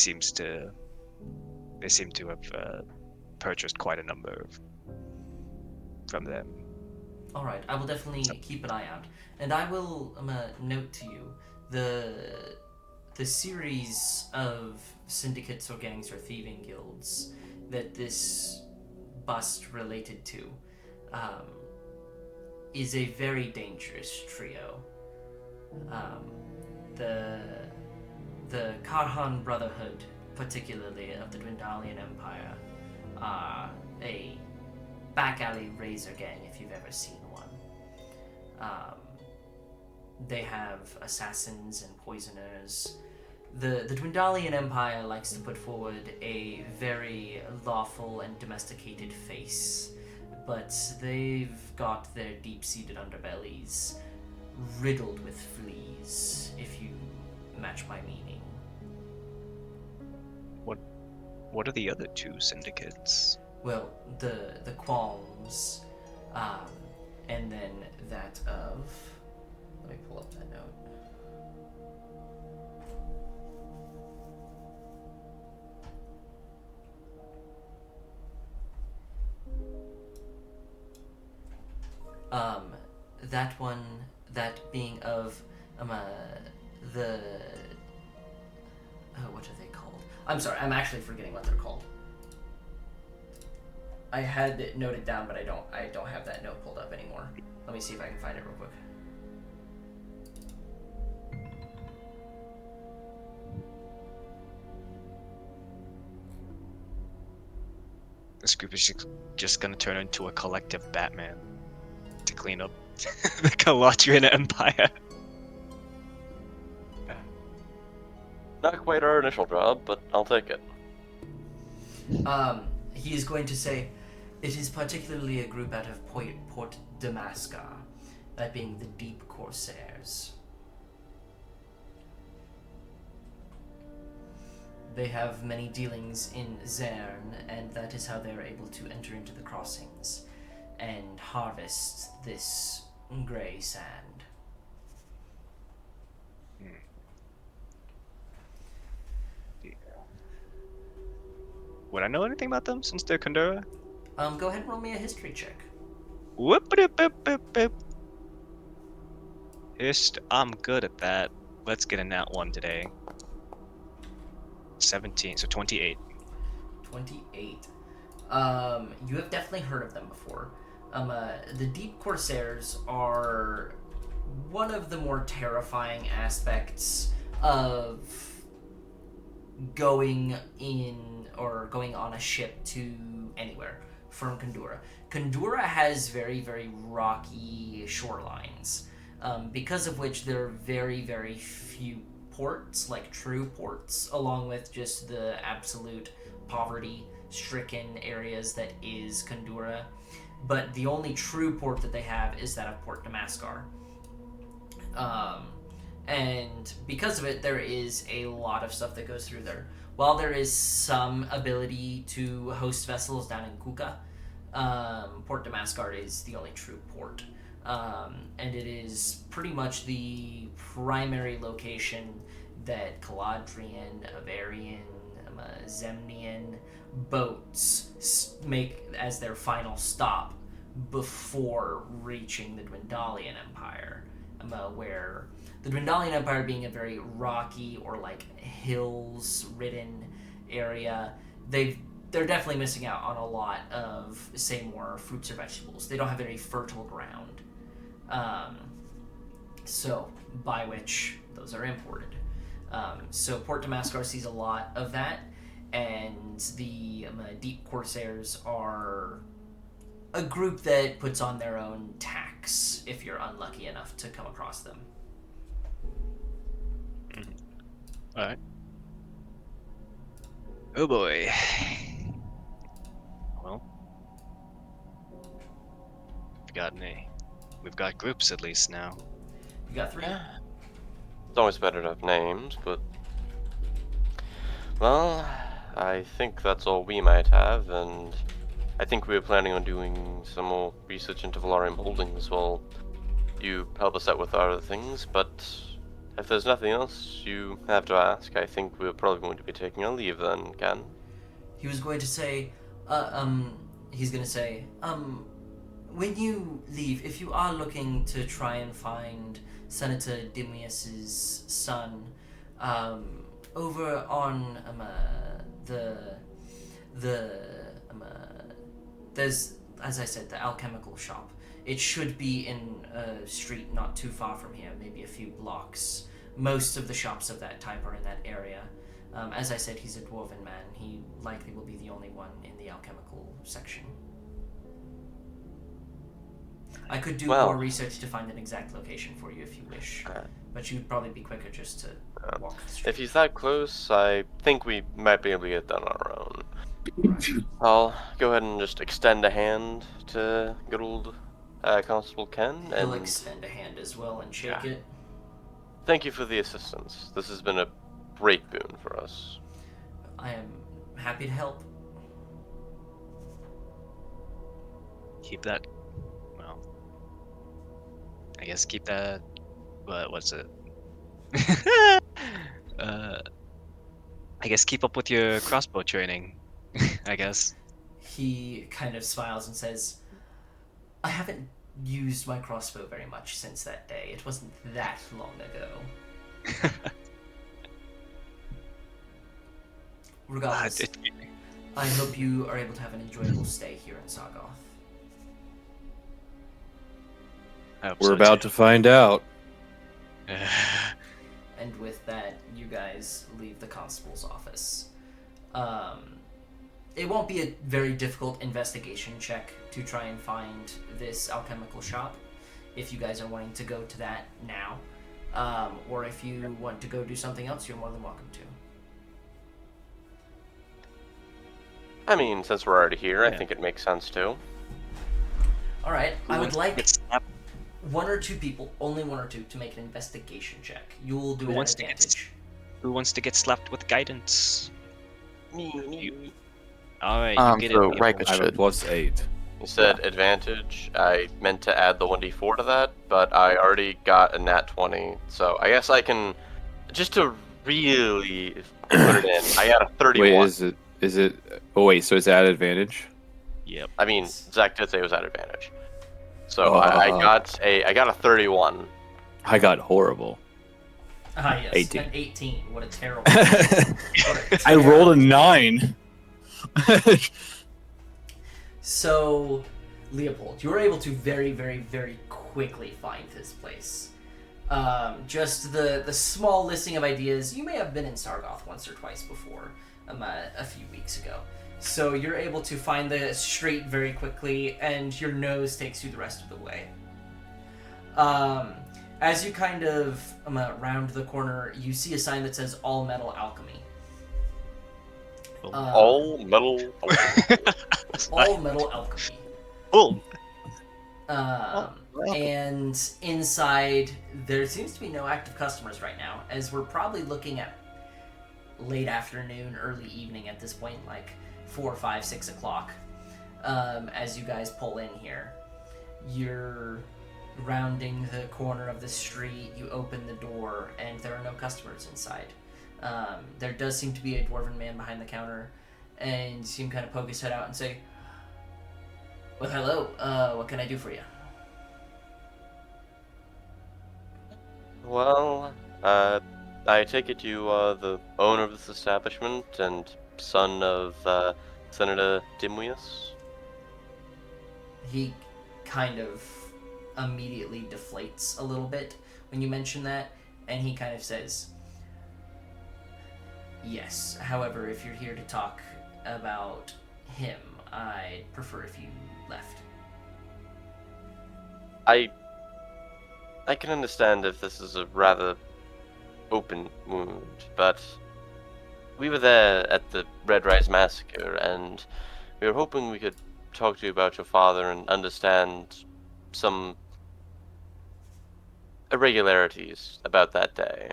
seem to have purchased quite a number from them. All right, I will definitely keep an eye out, and I will note to you the series of syndicates or gangs or thieving guilds that this bust related to is a very dangerous trio. The Karhan Brotherhood, particularly of the Dwendalian Empire, are a back alley razor gang if you've ever seen one. They have assassins and poisoners. The Dwendalian Empire likes to put forward a very lawful and domesticated face, but they've got their deep-seated underbellies riddled with fleas, if you match my meaning. What are the other two syndicates? Well, the Qualms, and then that of... Let me pull up that note. That one, that being of the what are they called? I'm sorry, I'm actually forgetting what they're called. I had it noted down, but I don't have that note pulled up anymore. Let me see if I can find it real quick. This group is just gonna turn into a collective Batman to clean up the Galadriel Empire. Not quite our initial job, but I'll take it. He is going to say, it is particularly a group out of Port Damascar, that being the Deep Corsairs. They have many dealings in Zern, and that is how they are able to enter into the crossings and harvest this gray sand. Would I know anything about them since they're Kundura? Go ahead and roll me a history check. Whoop-a-doop-boop-boop-boop. I'm good at that. Let's get a nat 1 today. 17, so 28. 28. You have definitely heard of them before. The Deep Corsairs are one of the more terrifying aspects of going in or going on a ship to anywhere from Kundura. Kundura has very, very rocky shorelines, because of which there are very, very few ports, like true ports, along with just the absolute poverty-stricken areas that is Kundura. But the only true port that they have is that of Port Damascar. And because of it, there is a lot of stuff that goes through there. While there is some ability to host vessels down in Kuka, Port Damascar is the only true port. And it is pretty much the primary location that Galadrian, Avarian, Zemnian boats make as their final stop before reaching the Dwendalian Empire, where the Dwendalian Empire being a very rocky or like hills-ridden area, they're definitely missing out on a lot of, say, more fruits or vegetables. They don't have very fertile ground. So, by which those are imported. So Port Damascar sees a lot of that, and the Deep Corsairs are a group that puts on their own tax if you're unlucky enough to come across them. Alright. Oh boy. Well, we've got groups at least now. You got 3? It's always better to have names, but... Well, I think that's all we might have, and I think we were planning on doing some more research into Valarian holdings while you help us out with our other things, but if there's nothing else you have to ask, I think we're probably going to be taking a leave then, Ken. He was going to say, he's going to say, when you leave, if you are looking to try and find Senator Dimius's son, over on there's, as I said, the alchemical shop. It should be in a street not too far from here, maybe a few blocks. Most of the shops of that type are in that area. As I said, he's a dwarven man. He likely will be the only one in the alchemical section. I could do more research to find an exact location for you if you wish, but you'd probably be quicker just to walk the street. If he's that close, I think we might be able to get that on our own. I'll go ahead and just extend a hand to good old Constable Ken. He'll And extend a hand as well and shake it. thank you for the assistance. This has been a great boon for us. I am happy to help. Keep that. Well, I guess keep that. What's it? I guess keep up with your crossbow training. I guess. He kind of smiles and says, I haven't used my crossbow very much since that day. It wasn't that long ago. Regardless, I hope you are able to have an enjoyable stay here in Sargoth. We're about to find out. And with that, you guys leave the constable's office. It won't be a very difficult investigation check to try and find this alchemical shop, if you guys are wanting to go to that now. Or if you want to go do something else, you're more than welcome to. I mean, since we're already here, I think it makes sense too. Alright, I would like one or two people, only one or two, to make an investigation check. You'll do it at advantage. Who wants to get slapped with guidance? Me. Alright, you get so it. Rika I have a should. +8. You said advantage. I meant to add the 1d4 to that, but I already got a nat 20, so I guess I can, just to really put it in, I got a 31. Wait, is it? Oh wait, so it's at advantage. Yep. I mean, Zach did say it was at advantage. So I got a 31. I got horrible. Ah, yes, 18. an 18. What a terrible. I rolled a 9. So, Leopold, you were able to very, very, very quickly find this place. Just the small listing of ideas. You may have been in Sargoth once or twice before, a few weeks ago. So you're able to find the street very quickly, and your nose takes you the rest of the way. As you kind of round the corner, you see a sign that says All Metal Alchemy. All metal. All Metal Alchemy. Oh. And inside, there seems to be no active customers right now, as we're probably looking at late afternoon, early evening at this point, like 4, 5, 6 o'clock. As you guys pull in here, you're rounding the corner of the street, you open the door, and there are no customers inside. There does seem to be a dwarven man behind the counter, and you see him kind of poke his head out and say, well, hello, what can I do for you? Well, I take it you are the owner of this establishment and son of Senator Dimius? He kind of immediately deflates a little bit when you mention that, and he kind of says, yes, however, if you're here to talk about him, I'd prefer if you left. I can understand if this is a rather open wound, but we were there at the Red Rise Massacre, and we were hoping we could talk to you about your father and understand some irregularities about that day.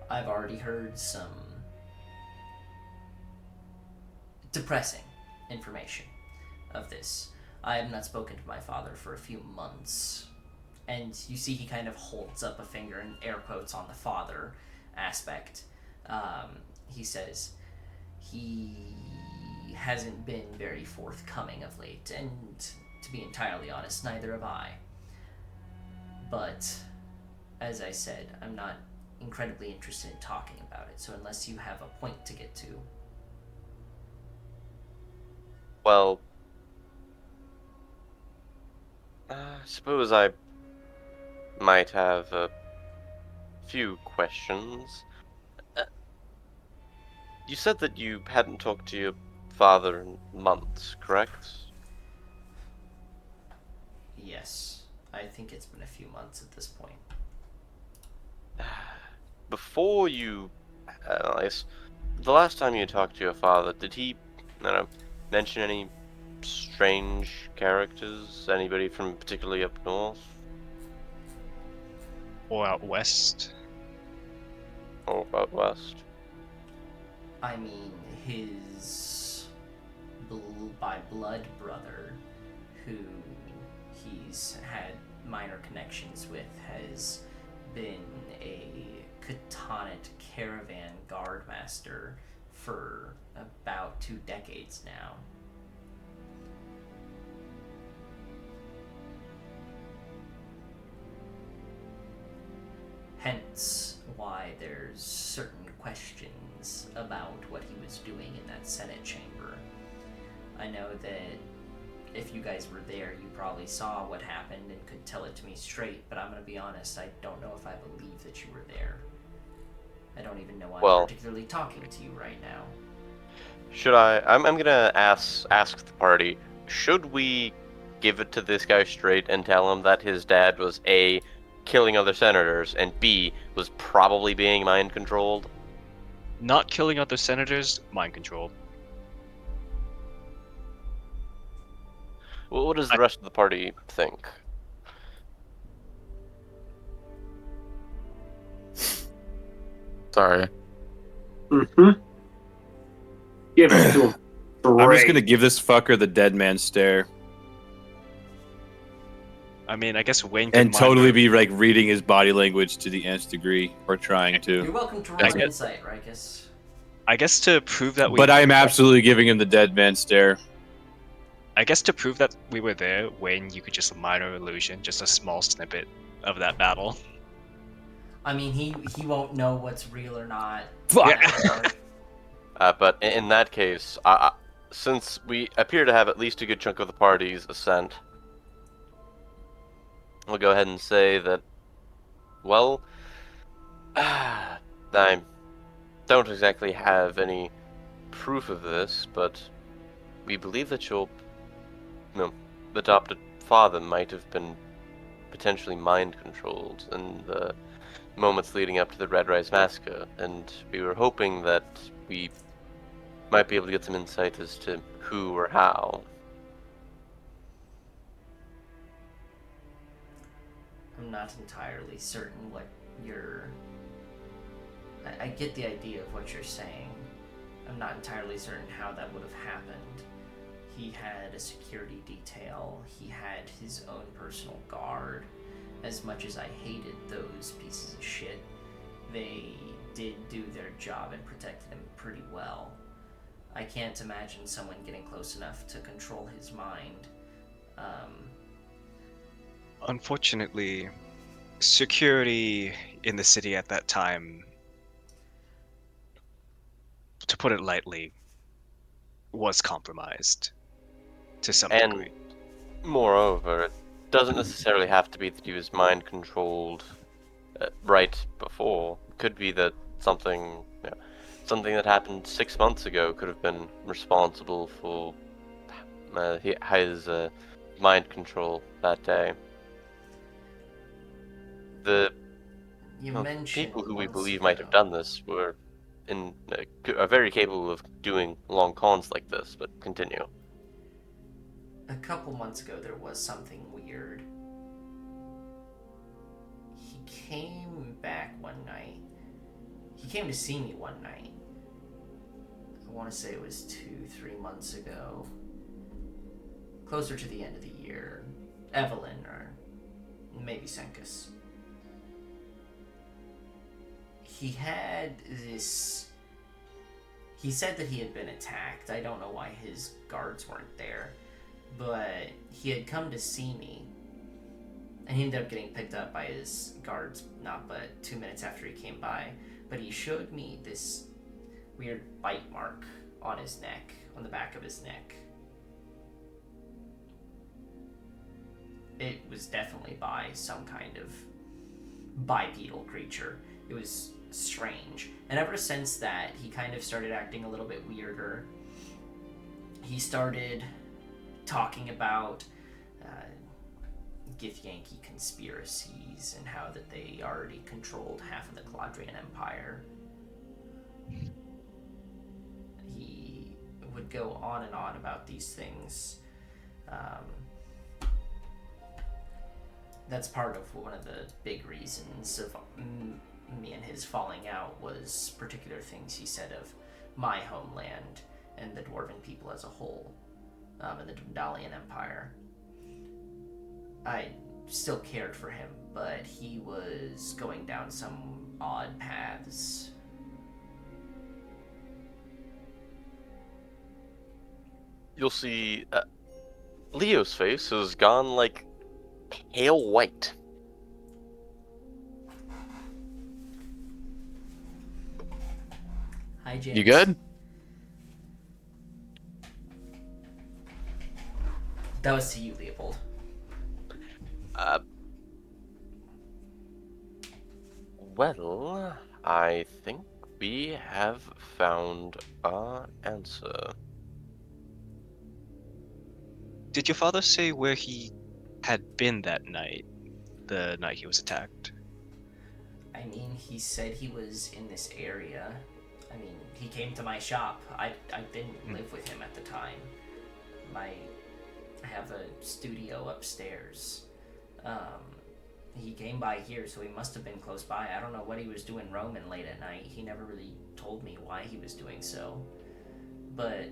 I've already heard some depressing information. of this. I have not spoken to my father for a few months. And you see he kind of holds up a finger in air quotes on the father aspect. He says he hasn't been very forthcoming of late, and to be entirely honest, neither have I. But, as I said, I'm not incredibly interested in talking about it, so unless you have a point to get to. Well, I suppose I might have a few questions. You said that you hadn't talked to your father in months, correct? Yes, I think it's been a few months at this point. Before you, I guess, the last time you talked to your father, did he, I don't know, mention any strange characters? Anybody from particularly up north? Or out west. Or out west? I mean, his by blood brother, who he's had minor connections with, has been a Khatanit caravan guard master for about 2 decades now. Hence why there's certain questions about what he was doing in that Senate chamber. I know that if you guys were there, you probably saw what happened and could tell it to me straight, but I'm gonna be honest, I don't know if I believe that you were there. I don't even know why I'm particularly talking to you right now. Should I'm gonna ask the party, should we give it to this guy straight and tell him that his dad was A, killing other senators, and B, was probably being mind controlled? Not killing other senators, mind control. Well, what does the rest of the party think? Sorry. Mm-hmm. Give it to him. I'm just gonna give this fucker the dead man stare I mean, I guess Wayne could and totally monitor- be like reading his body language to the nth degree, or trying You're to. welcome to roll an insight, Rikus. I guess to prove that we. But I am absolutely giving him the dead man stare. I guess to prove that we were there, Wayne, you could just minor illusion, just a small snippet of that battle. I mean, he won't know what's real or not. Fuck. But in that case, since we appear to have at least a good chunk of the party's assent, we'll go ahead and say that, well, I don't exactly have any proof of this, but we believe that your adopted father might have been potentially mind controlled in the moments leading up to the Red Rise Massacre, and we were hoping that we might be able to get some insight as to who or how. I'm not entirely certain what you're... I get the idea of what you're saying. I'm not entirely certain how that would have happened. He had a security detail. He had his own personal guard. As much as I hated those pieces of shit, they did do their job and protected him pretty well. I can't imagine someone getting close enough to control his mind. Unfortunately, security in the city at that time, to put it lightly, was compromised to some And degree. moreover, it doesn't necessarily have to be that he was mind controlled right before. It could be that something that happened 6 months ago could have been responsible for his mind control that day. The people who we believe might have done this were are very capable of doing long cons like this, but continue. A couple months ago, there was something weird. He came back one night. He came to see me one night. I want to say it was 2-3 months ago. closer to the end of the year, Evelyn or maybe Senkus. He had this. He said that he had been attacked. I don't know why his guards weren't there, but he had come to see me, and he ended up getting picked up by his guards not but 2 minutes after he came by. But he showed me this weird bite mark on his neck, on the back of his neck. It was definitely by some kind of bipedal creature. It was strange. And ever since that, he kind of started acting a little bit weirder. He started talking about Githyanki conspiracies and how that they already controlled half of the Caladrian Empire. He would go on and on about these things. That's part of one of the big reasons of me and his falling out was particular things he said of my homeland and the Dwarven people as a whole, and the Dwendalian Empire. I still cared for him, but he was going down some odd paths. You'll see Leo's face has gone like pale white. Hi, James. You good? That was to you, Leopold. Well, I think we have found our answer. Did your father say where he had been that night, the night he was attacked? I mean, he said he was in this area. I mean, he came to my shop. I didn't live with him at the time. I have a studio upstairs. He came by here, so he must have been close by. I don't know what he was doing roaming late at night. He never really told me why he was doing so. But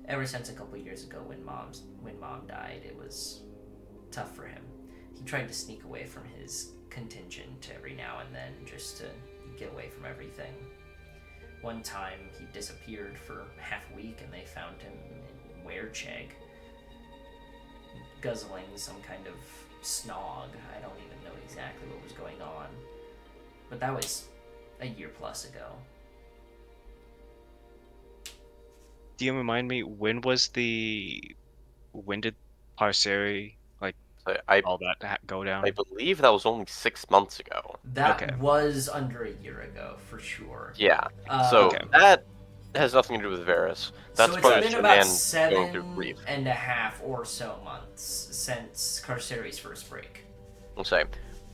ever since a couple years ago when Mom died, it was tough for him. He tried to sneak away from his contingent every now and then just to get away from everything. One time he disappeared for half a week and they found him in Werecheg, guzzling some kind of snog. I don't even know exactly what was going on. But that was a year plus ago. Do you remind me, when did Parseri, I all that go down? I believe that was only 6 months ago. That Okay. was under a year ago, for sure. Yeah. So Okay. that has nothing to do with Varys. That's so probably it's been just a about man going through 7 grief. and a half or so months since Carceri's first break. I'll say,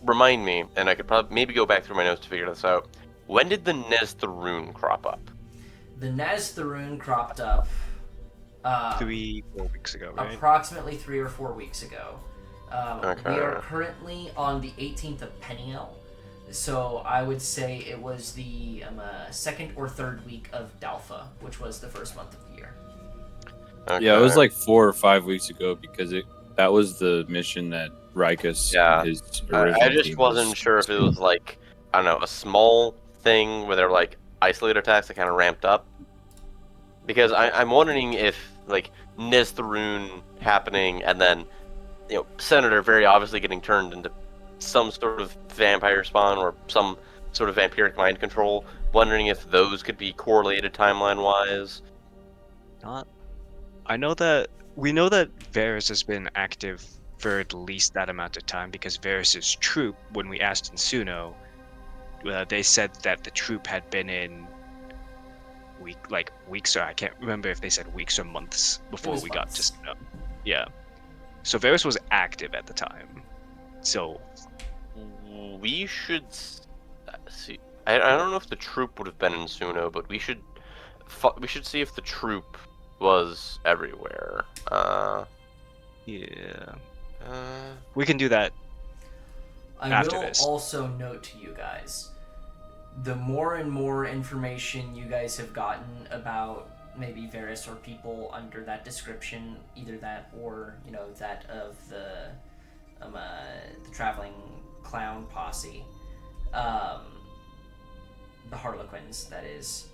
remind me, and I could probably maybe go back through my notes to figure this out. When did the Neztharoon crop up? The Neztharoon cropped up 3-4 weeks ago, right? approximately 3 or 4 weeks ago. Okay. We are currently on the 18th of Peniel, so I would say it was the second or third week of Dalfa, which was the first month of the year. Okay. Yeah, it was like 4 or 5 weeks ago because that was the mission that Rikus and his original I just team wasn't sure if it was like, I don't know, a small thing where they're like isolated attacks that kind of ramped up. Because I'm wondering if like Neztharoon happening and then, you know, Senator very obviously getting turned into some sort of vampire spawn or some sort of vampiric mind control. Wondering if those could be correlated timeline-wise. Not. We know that Varys has been active for at least that amount of time because Varys' troop, when we asked in Suno, they said that the troop had been in weeks, or I can't remember if they said weeks or months before we got to Suno. Yeah. So Varys was active at the time. So We should see. I don't know if the troop would have been in Suno, but we should see if the troop was everywhere. yeah. We can do that. I After will this. also note to you guys, the more and more information you guys have gotten about maybe Varys or people under that description, either that or that of the traveling clown posse, the Harlequins, that is.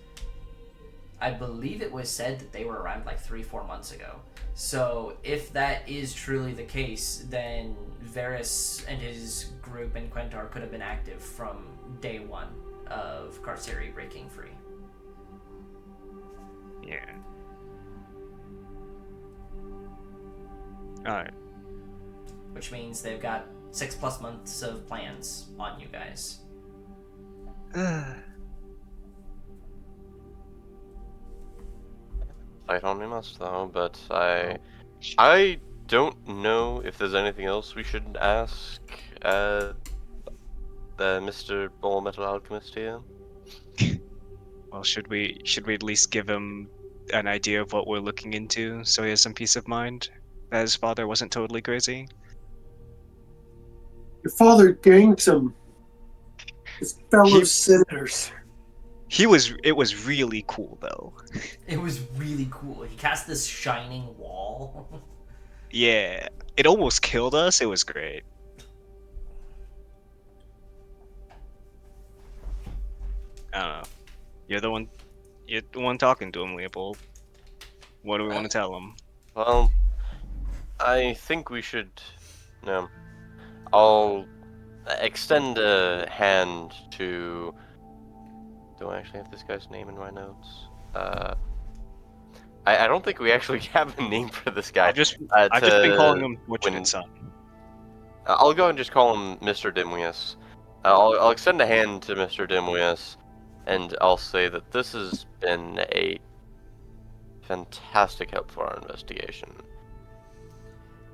I believe it was said that they were around like 3-4 months ago. So if that is truly the case, then Varys and his group and Quentar could have been active from day one of Carceri breaking free. Yeah. Alright. Which means they've got 6+ months of plans on you guys. Fight on we must, though, but I don't know if there's anything else we should ask the Mr. Ball Metal Alchemist here. Well, should we at least give him an idea of what we're looking into, so he has some peace of mind that his father wasn't totally crazy? Your father ganked him. His fellow senators. It was really cool though. It was really cool. He cast this shining wall. Yeah, it almost killed us. It was great. I don't know. You're the one talking to him, Leopold. What do we want to tell him? Well, I think we should. No, I'll extend a hand to. Do I actually have this guy's name in my notes? I don't think we actually have a name for this guy. I've just been calling him Witchman's son. I'll go and just call him Mr. Dimwius. I'll extend a hand to Mr. Dimwius, and I'll say that this has been a fantastic help for our investigation.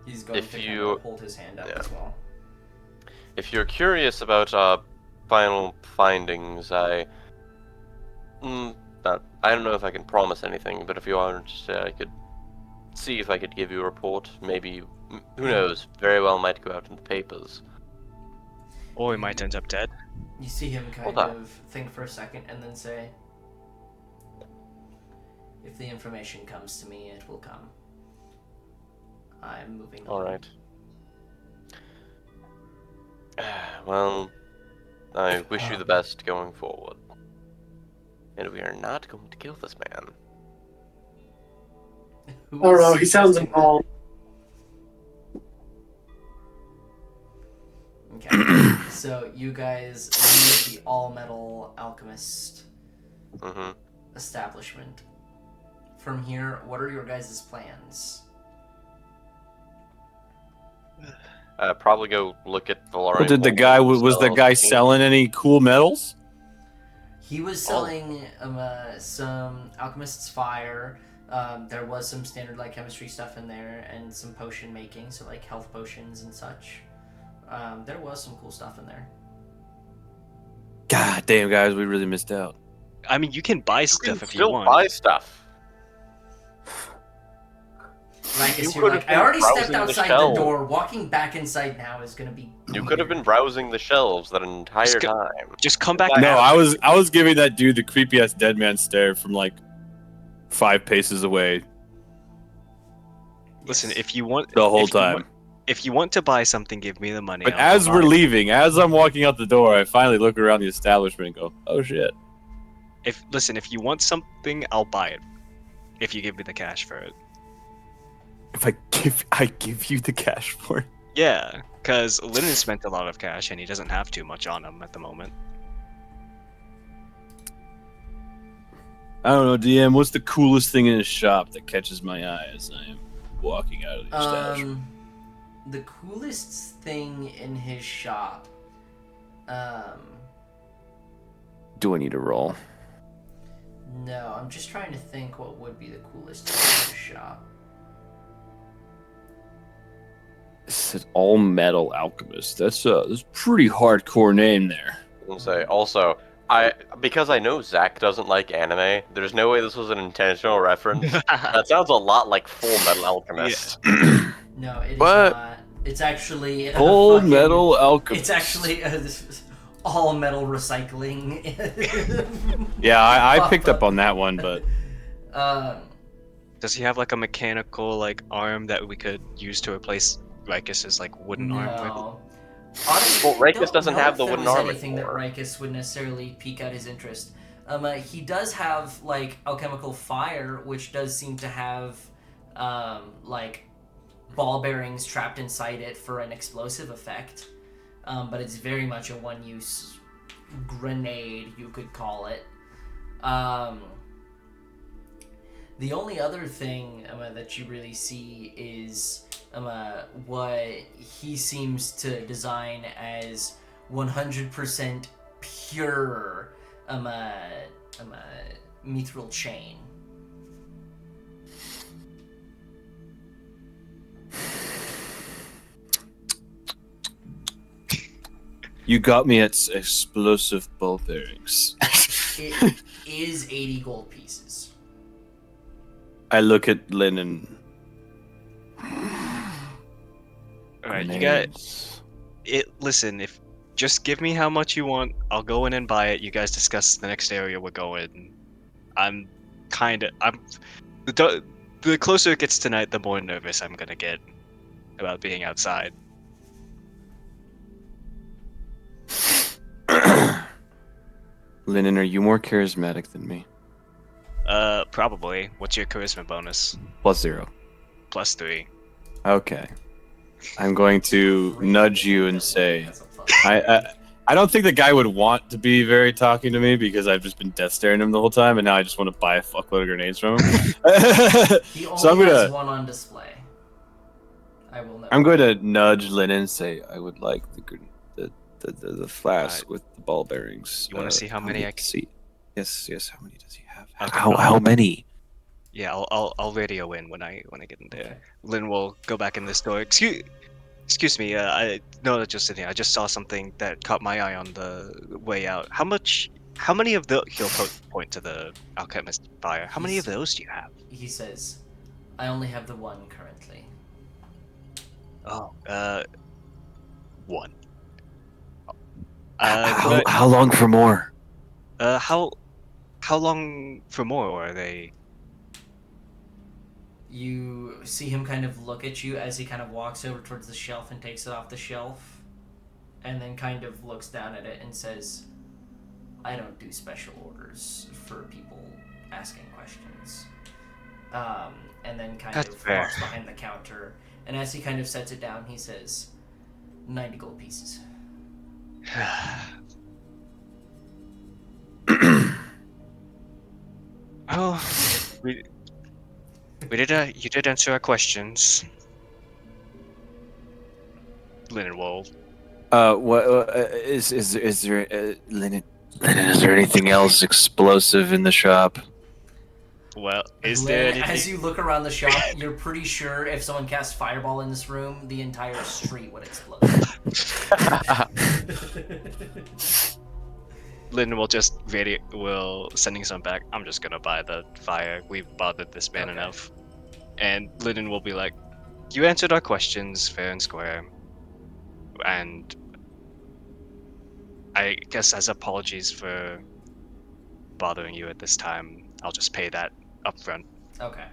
He's going to hold his hand up as well. If you're curious about our final findings, I don't know if I can promise anything, but if you are interested, I could see if I could give you a report. Maybe, who knows, very well might go out in the papers. Or he might end up dead. You see him kind of think for a second and then say, if the information comes to me, it will come. I'm moving on. Alright. Well, I wish you the best going forward. And we are not going to kill this man. I don't know, he sounds involved. Okay, so you guys leave the all-metal alchemist establishment. From here, what are your guys' plans? Probably go look at the Well, did the guy was the guy selling any cool metals? He was selling some alchemist's fire. There was some standard like chemistry stuff in there, and some potion making, so like health potions and such. There was some cool stuff in there. God damn, guys, we really missed out. I mean, you can buy stuff if you still want. buy stuff. Like, you're like, I already stepped outside the door. Walking back inside now is gonna be. You could have been browsing the shelves that entire time. Just come back. No, I was giving that dude the creepy ass dead man stare from like 5 paces away. Listen, if you want the whole time. If you want to buy something, give me the money. But as we're leaving, as I'm walking out the door, I finally look around the establishment and go, "Oh shit!" If you want something, I'll buy it. If you give me the cash for it. If I give you the cash for it. Yeah, because Lennon spent a lot of cash and he doesn't have too much on him at the moment. I don't know, DM. What's the coolest thing in his shop that catches my eye as I am walking out of the establishment? The coolest thing in his shop. Do I need to roll? No, I'm just trying to think what would be the coolest thing in his shop. It's an all-metal alchemist. That's a pretty hardcore name there. I'll say also, because I know Zach doesn't like anime, there's no way this was an intentional reference. That sounds a lot like Full Metal Alchemist. Yeah. No, it is not. It's actually Full Metal Alchemist. It's actually all metal recycling. Yeah, I picked up on that one, but Does he have like a mechanical like arm that we could use to replace Rikus's like wooden arm with? No. Honestly, Well, I Rikus don't doesn't know have if the there wooden was arm anything that anymore. Rikus would necessarily pique out his interest. He does have like alchemical fire, which does seem to have like ball bearings trapped inside it for an explosive effect. But it's very much a one-use grenade, you could call it. The only other thing that you really see is what he seems to design as 100% pure mithril chain. You got me at explosive ball bearings. It is 80 gold pieces. I look at Lennon. Alright, you got it. Listen, if just give me how much you want, I'll go in and buy it. You guys discuss the next area we're going. I'm the closer it gets tonight, the more nervous I'm gonna get about being outside. Lennon, are you more charismatic than me? Probably. What's your charisma bonus? +0. +3. Okay. I'm going to nudge you and say, That's a plus. I don't think the guy would want to be very talking to me because I've just been death staring him the whole time, and now I just want to buy a fuckload of grenades from him. He only So I'm has gonna, one on display. I will know. I'm going to nudge Lennon and say, I would like the flask with the ball bearings. You wanna see how many I can see? Yes. How many does he have? Okay. How many? Yeah, I'll radio in when I get in there. Okay. Lynn will go back in this door. Excuse me. I no, just in here. I just saw something that caught my eye on the way out. How many of the he'll point to the alchemist fire? How many of those do you have? He says, I only have the one currently. Oh, one. How long for more? How long for more, or are they? You see him kind of look at you as he kind of walks over towards the shelf and takes it off the shelf, and then kind of looks down at it and says, I don't do special orders for people asking questions. And then kind That's of fair. walks behind the counter, and as he kind of sets it down, he says, 90 gold pieces. Oh, we did. You did answer our questions. Lennon will. What is there, Lennon? Lennon, is there anything else explosive in the shop? Well, is there anything? As you look around the shop, you're pretty sure if someone cast fireball in this room, the entire street would explode. Lynn will just will sending some back. I'm just gonna buy the fire. We've bothered this man Okay. enough. And Lynn will be like, "You answered our questions fair and square, and I guess as apologies for bothering you at this time, I'll just pay that upfront. Okay.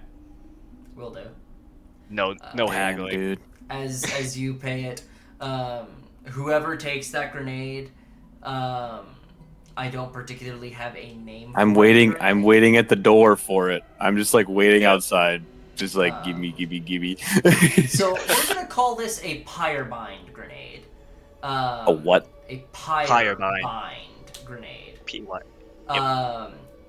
Will do. No Damn, haggling." dude. As you pay it, whoever takes that grenade, I don't particularly have a name for I'm the waiting. grenade. I'm waiting at the door for it. I'm just like waiting Yeah. outside, just like give me. So we're gonna call this a pyrebind grenade. A what? A Pyrebind. pyrebind grenade. PY.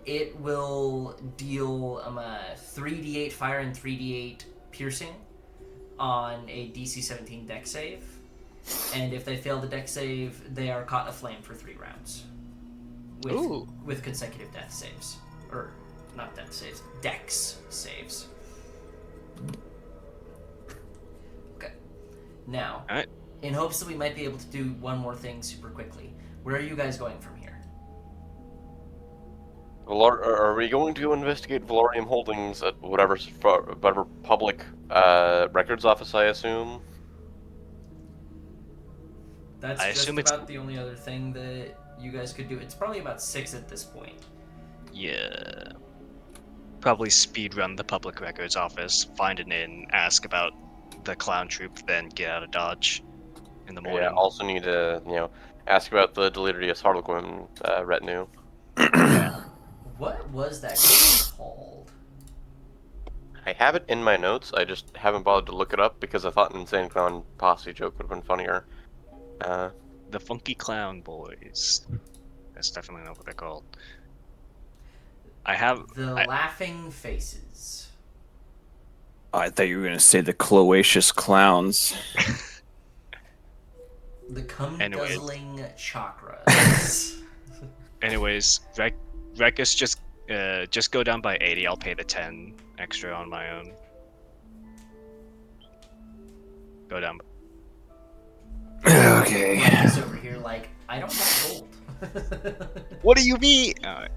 It will deal 3d8 fire and 3d8 piercing on a DC 17 dex save, and if they fail the dex save, they are caught aflame for 3 rounds. Ooh. With consecutive death saves, or not death saves, dex saves. Okay. Now, Alright. in hopes that we might be able to do one more thing super quickly, where are you guys going from here? Are we going to go investigate Valorium Holdings at whatever public records office, I assume? That's I just assume it's- about the only other thing that you guys could do. It's probably about 6 at this point. Yeah. probably speed run the public records office, find an inn, ask about the clown troupe, then get out of Dodge in the Yeah. morning. Also need to, ask about the Delirious Harlequin retinue. What was that group called? I have it in my notes. I just haven't bothered to look it up because I thought an Insane Clown posse joke would have been funnier. The Funky Clown Boys. That's definitely not what they're called. The Laughing Faces. I thought you were gonna say the Cloacious Clowns. The Anyways. Cum-guzzling Chakras. Anyways, Rekus, just go down by 80. I'll pay the 10 extra on my own. Go down. Okay. Ruckus over here like, I don't have gold. What do you mean? I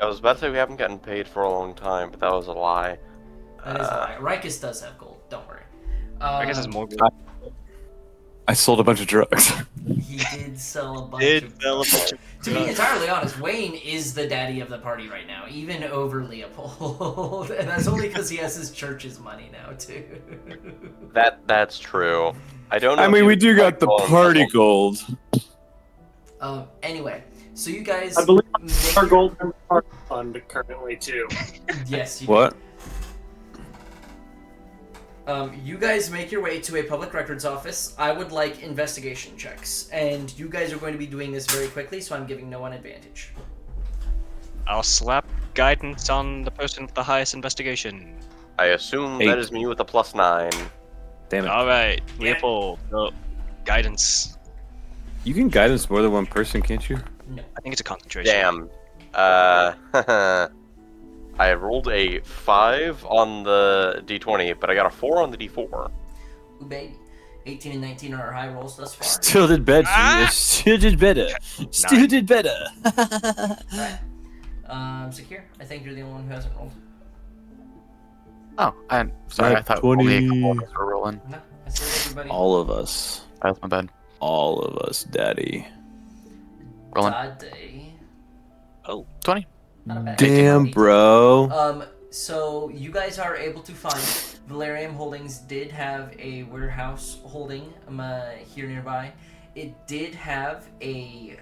was about to say we haven't gotten paid for a long time, but that was a lie. That is a lie. Rikus does have gold, don't worry. Rekus has more. I sold a bunch of drugs. He did sell a bunch of drugs. To be drugs. entirely honest, Wayne is the daddy of the party right now, even over Leopold. And that's only because he has his church's money now, too. That's true. I don't know. I if mean, you we do got the call him party Leopold. gold. Anyway, so you guys... I believe make our your- gold fund currently too. Yes, you What? You guys make your way to a public records office. I would like investigation checks. And you guys are going to be doing this very quickly, so I'm giving no one advantage. I'll slap guidance on the person with the highest investigation. I assume 8. that is me with a +9. Damn it. Alright, Leopold, go. Guidance. You can guidance more than one person, can't you? No. I think it's a concentration. Damn. I rolled a 5 on the d20, but I got a 4 on the d4. Ooh, baby. 18 and 19 are our high rolls thus far. Still did better. Ah! Still did better. Still did better. Alright. Secure, I think you're the only one who hasn't rolled. Oh, I'm sorry. I thought 20. only a couple of us were rolling. No, I said everybody. All of us. That's my bad. All of us, Daddy. Rolling. Daddy. 20. Not a bad Damn, idea. bro. So you guys are able to find Valerium Holdings did have a warehouse holding here nearby. It did have a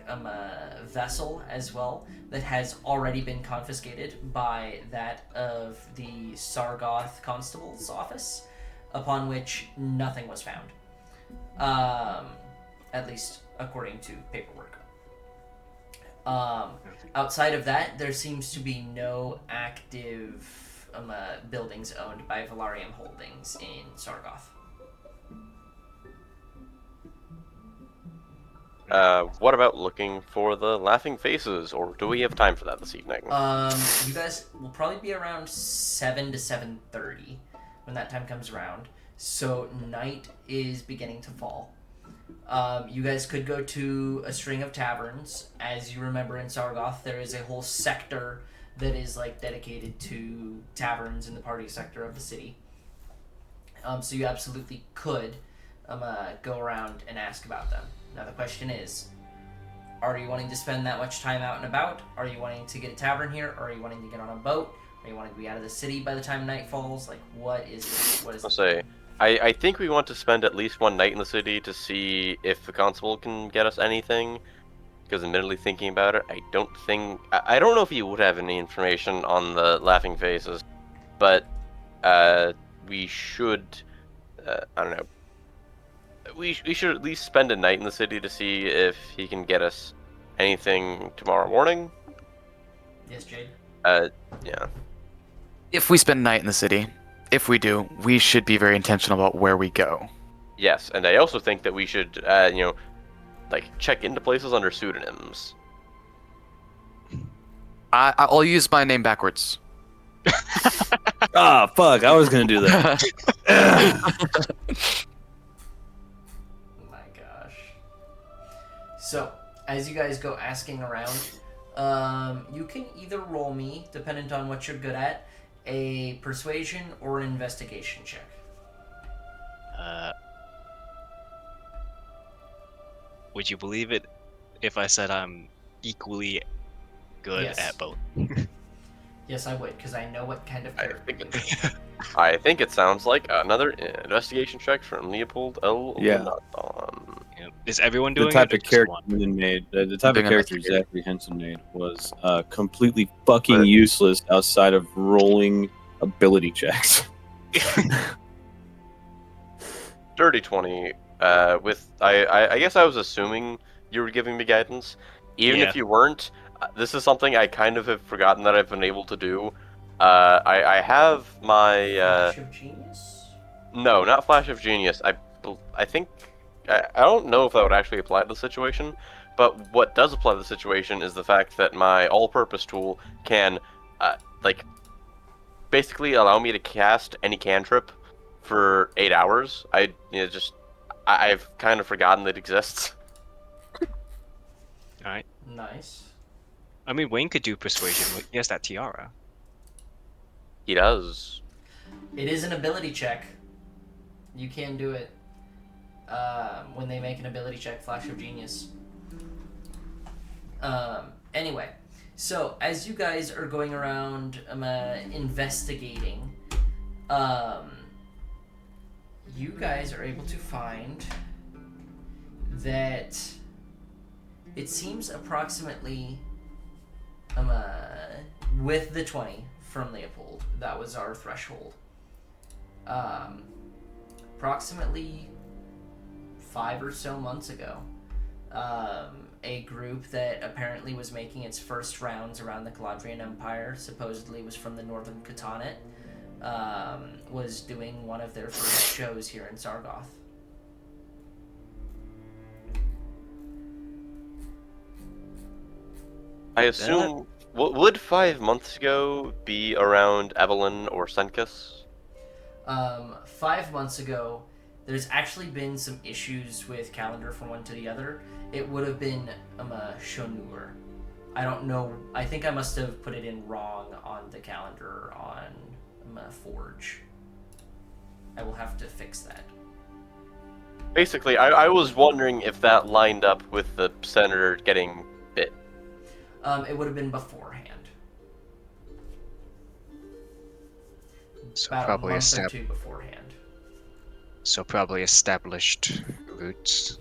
vessel as well that has already been confiscated by that of the Sargoth Constable's office, upon which nothing was found. At least according to paperwork. Outside of that, there seems to be no active buildings owned by Valerium Holdings in Sargoth. What about looking for the laughing faces, or do we have time for that this evening? You guys will probably be around 7 to 7:30 when that time comes around. So night is beginning to fall. You guys could go to a string of taverns. As you remember, in Sargoth, there is a whole sector that is like dedicated to taverns in the party sector of the city. So you absolutely could go around and ask about them. Now the question is, are you wanting to spend that much time out and about? Are you wanting to get a tavern here? Or are you wanting to get on a boat? Are you wanting to be out of the city by the time night falls? Like, what is this? What is I'll this? say, I think we want to spend at least one night in the city to see if the constable can get us anything. Because admittedly, thinking about it, I don't know if he would have any information on the laughing faces, but we should, I don't know. We should at least spend a night in the city to see if he can get us anything tomorrow morning. Yes, Jade? Yeah. If we spend a night in the city, if we do, we should be very intentional about where we go. Yes, and I also think that we should, check into places under pseudonyms. I'll use my name backwards. Ah, fuck. I was gonna do that. Oh my gosh. So, as you guys go asking around, you can either roll me, dependent on what you're good at, a persuasion or an investigation check. Would you believe it if I said I'm equally good Yes. at both? Yes, I would, because I know what kind of I character think you it, would. I think it sounds like another investigation check from Leopold L. Yeah. Lenathon. Yeah. Is everyone The doing type it? Or of just character one? Lyndon made, the type of Doing character investigation. Zachary Henson made was completely fucking But- useless outside of rolling ability checks. Dirty 20. With I guess I was assuming you were giving me guidance. Even Yeah. if you weren't, this is something I kind of have forgotten that I've been able to do. I have my Flash of Genius? no, not Flash of Genius. I think I don't know if that would actually apply to the situation, but what does apply to the situation is the fact that my all-purpose tool can like basically allow me to cast any cantrip for 8 hours. I've kind of forgotten it exists. Alright. Nice. I mean, Wayne could do persuasion. He has that tiara. He does. It is an ability check. You can do it when they make an ability check, Flash of Genius. Anyway, so as you guys are going around investigating, you guys are able to find that it seems approximately with the 20 from Leopold, that was our threshold. Approximately 5 or so months ago, a group that apparently was making its first rounds around the Galadrian Empire, supposedly was from the Northern Khatanate, was doing one of their first shows here in Sargoth. I assume. Would 5 months ago be around Evelyn or Senkus? 5 months ago, there's actually been some issues with calendar from one to the other. It would have been Shonur. I don't know. I think I must have put it in wrong on the calendar on Forge. I will have to fix that. Basically, I was wondering if that lined up with the senator getting bit. It would have been beforehand. So About probably a month or two beforehand. So probably established roots.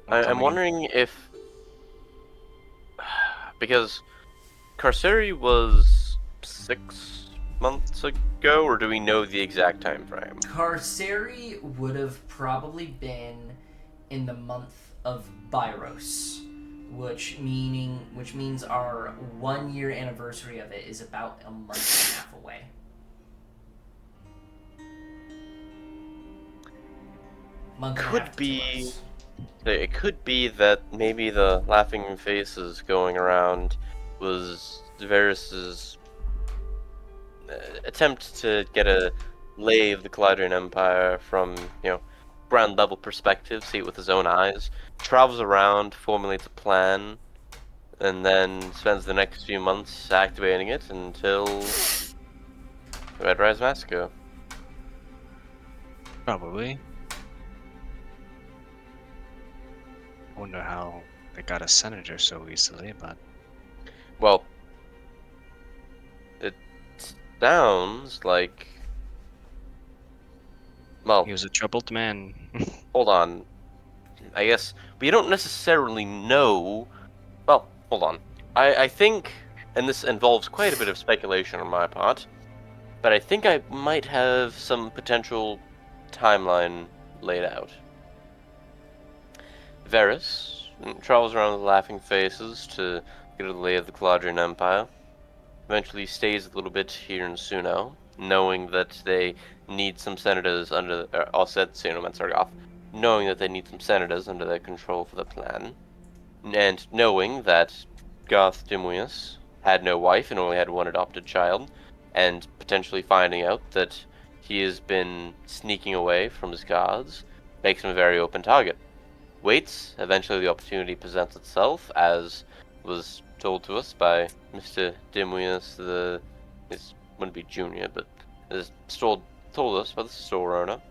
I'm Coming in. wondering if because Carceri was 6 months ago, or do we know the exact time frame? Carceri would have probably been in the month of Byros, which means our 1 year anniversary of it is about a month and a half away. Month and a Could half to 2 be- months. It could be that maybe the laughing faces going around was Varys's attempt to get a lay of the Galadrian Empire from, ground level perspective, see it with his own eyes, travels around, formulates a plan, and then spends the next few months activating it until the Red Rise Massacre. Probably. I wonder how they got a senator so easily, but Well, it sounds like. Well, he was a troubled man. hold on. I guess we don't necessarily know. Well, hold on. I think, and this involves quite a bit of speculation on my part, but I think I might have some potential timeline laid out. Varys travels around with laughing faces to get a lay of the Galadrian Empire. Eventually stays a little bit here in Suno, knowing that they need some senators under. Also at Suno and Sargoth, knowing that they need some senators under their control for the plan, and knowing that Garth Dimuius had no wife and only had one adopted child, and potentially finding out that he has been sneaking away from his guards, makes him a very open target. Waits, eventually the opportunity presents itself, as was told to us by Mr. Dimuius, it wouldn't be junior, but is told us by the store owner.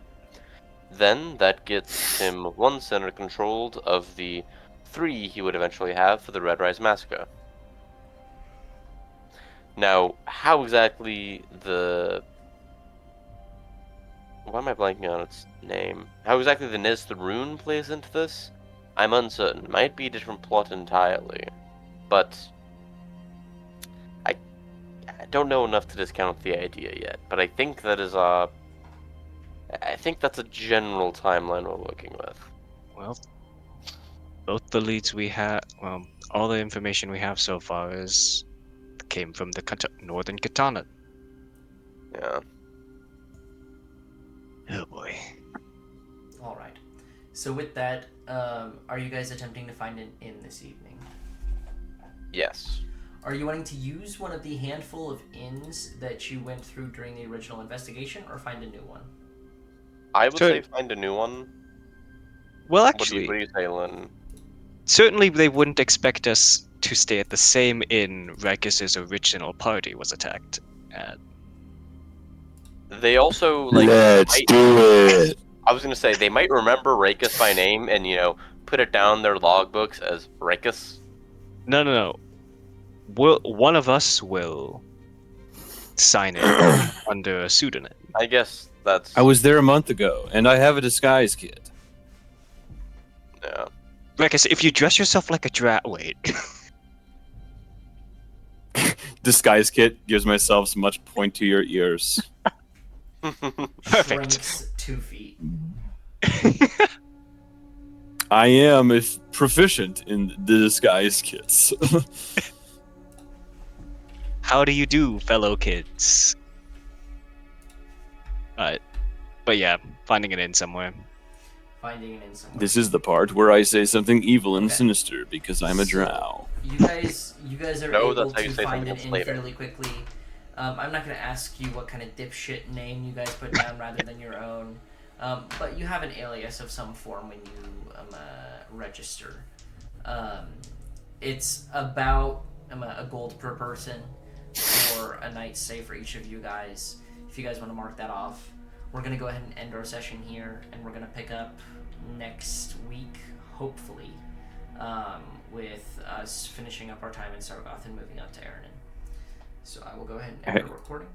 Then that gets him one senator controlled of the 3 he would eventually have for the Red Rise Massacre. Now, how exactly the... Why am I blanking on its name? How exactly the Nez the Rune plays into this? I'm uncertain. It might be a different plot entirely. But I don't know enough to discount the idea yet. But I think that is I think that's a general timeline we're working with. Well, both the leads we have, well, all the information we have so far came from the Northern Katana. Yeah. Oh boy. All right. So with that, are you guys attempting to find an inn this evening? Yes. Are you wanting to use one of the handful of inns that you went through during the original investigation, or find a new one? I would Sure. say find a new one. Well, What do actually, you say, Lynn? certainly they wouldn't expect us to stay at the same inn Rikus's original party was attacked at. They also, like... Let's might- do it. I was gonna say, they might remember Rakus by name and, put it down their logbooks as Rakus. No. One of us will sign it under a pseudonym. I guess that's... I was there a month ago, and I have a disguise kit. Yeah. Rikus, if you dress yourself like a wait. Disguise kit gives myself some much pointier ears. Perfect. Shrinks 2 feet. I am proficient in the disguise kits. How do you do, fellow kids? But yeah, finding it in somewhere. Finding an inn somewhere. This is the part where I say something evil and Okay. sinister because I'm a drow. You guys are No, able that's how to you say find something an else inn later. fairly quickly. I'm not going to ask you what kind of dipshit name you guys put down rather than your own. But you have an alias of some form when you register. It's about a gold per person for a night's stay for each of you guys. If you guys want to mark that off, we're going to go ahead and end our session here, and we're going to pick up next week, hopefully, with us finishing up our time in Sargoth and moving up to Aranin. So I will go ahead and end the recording.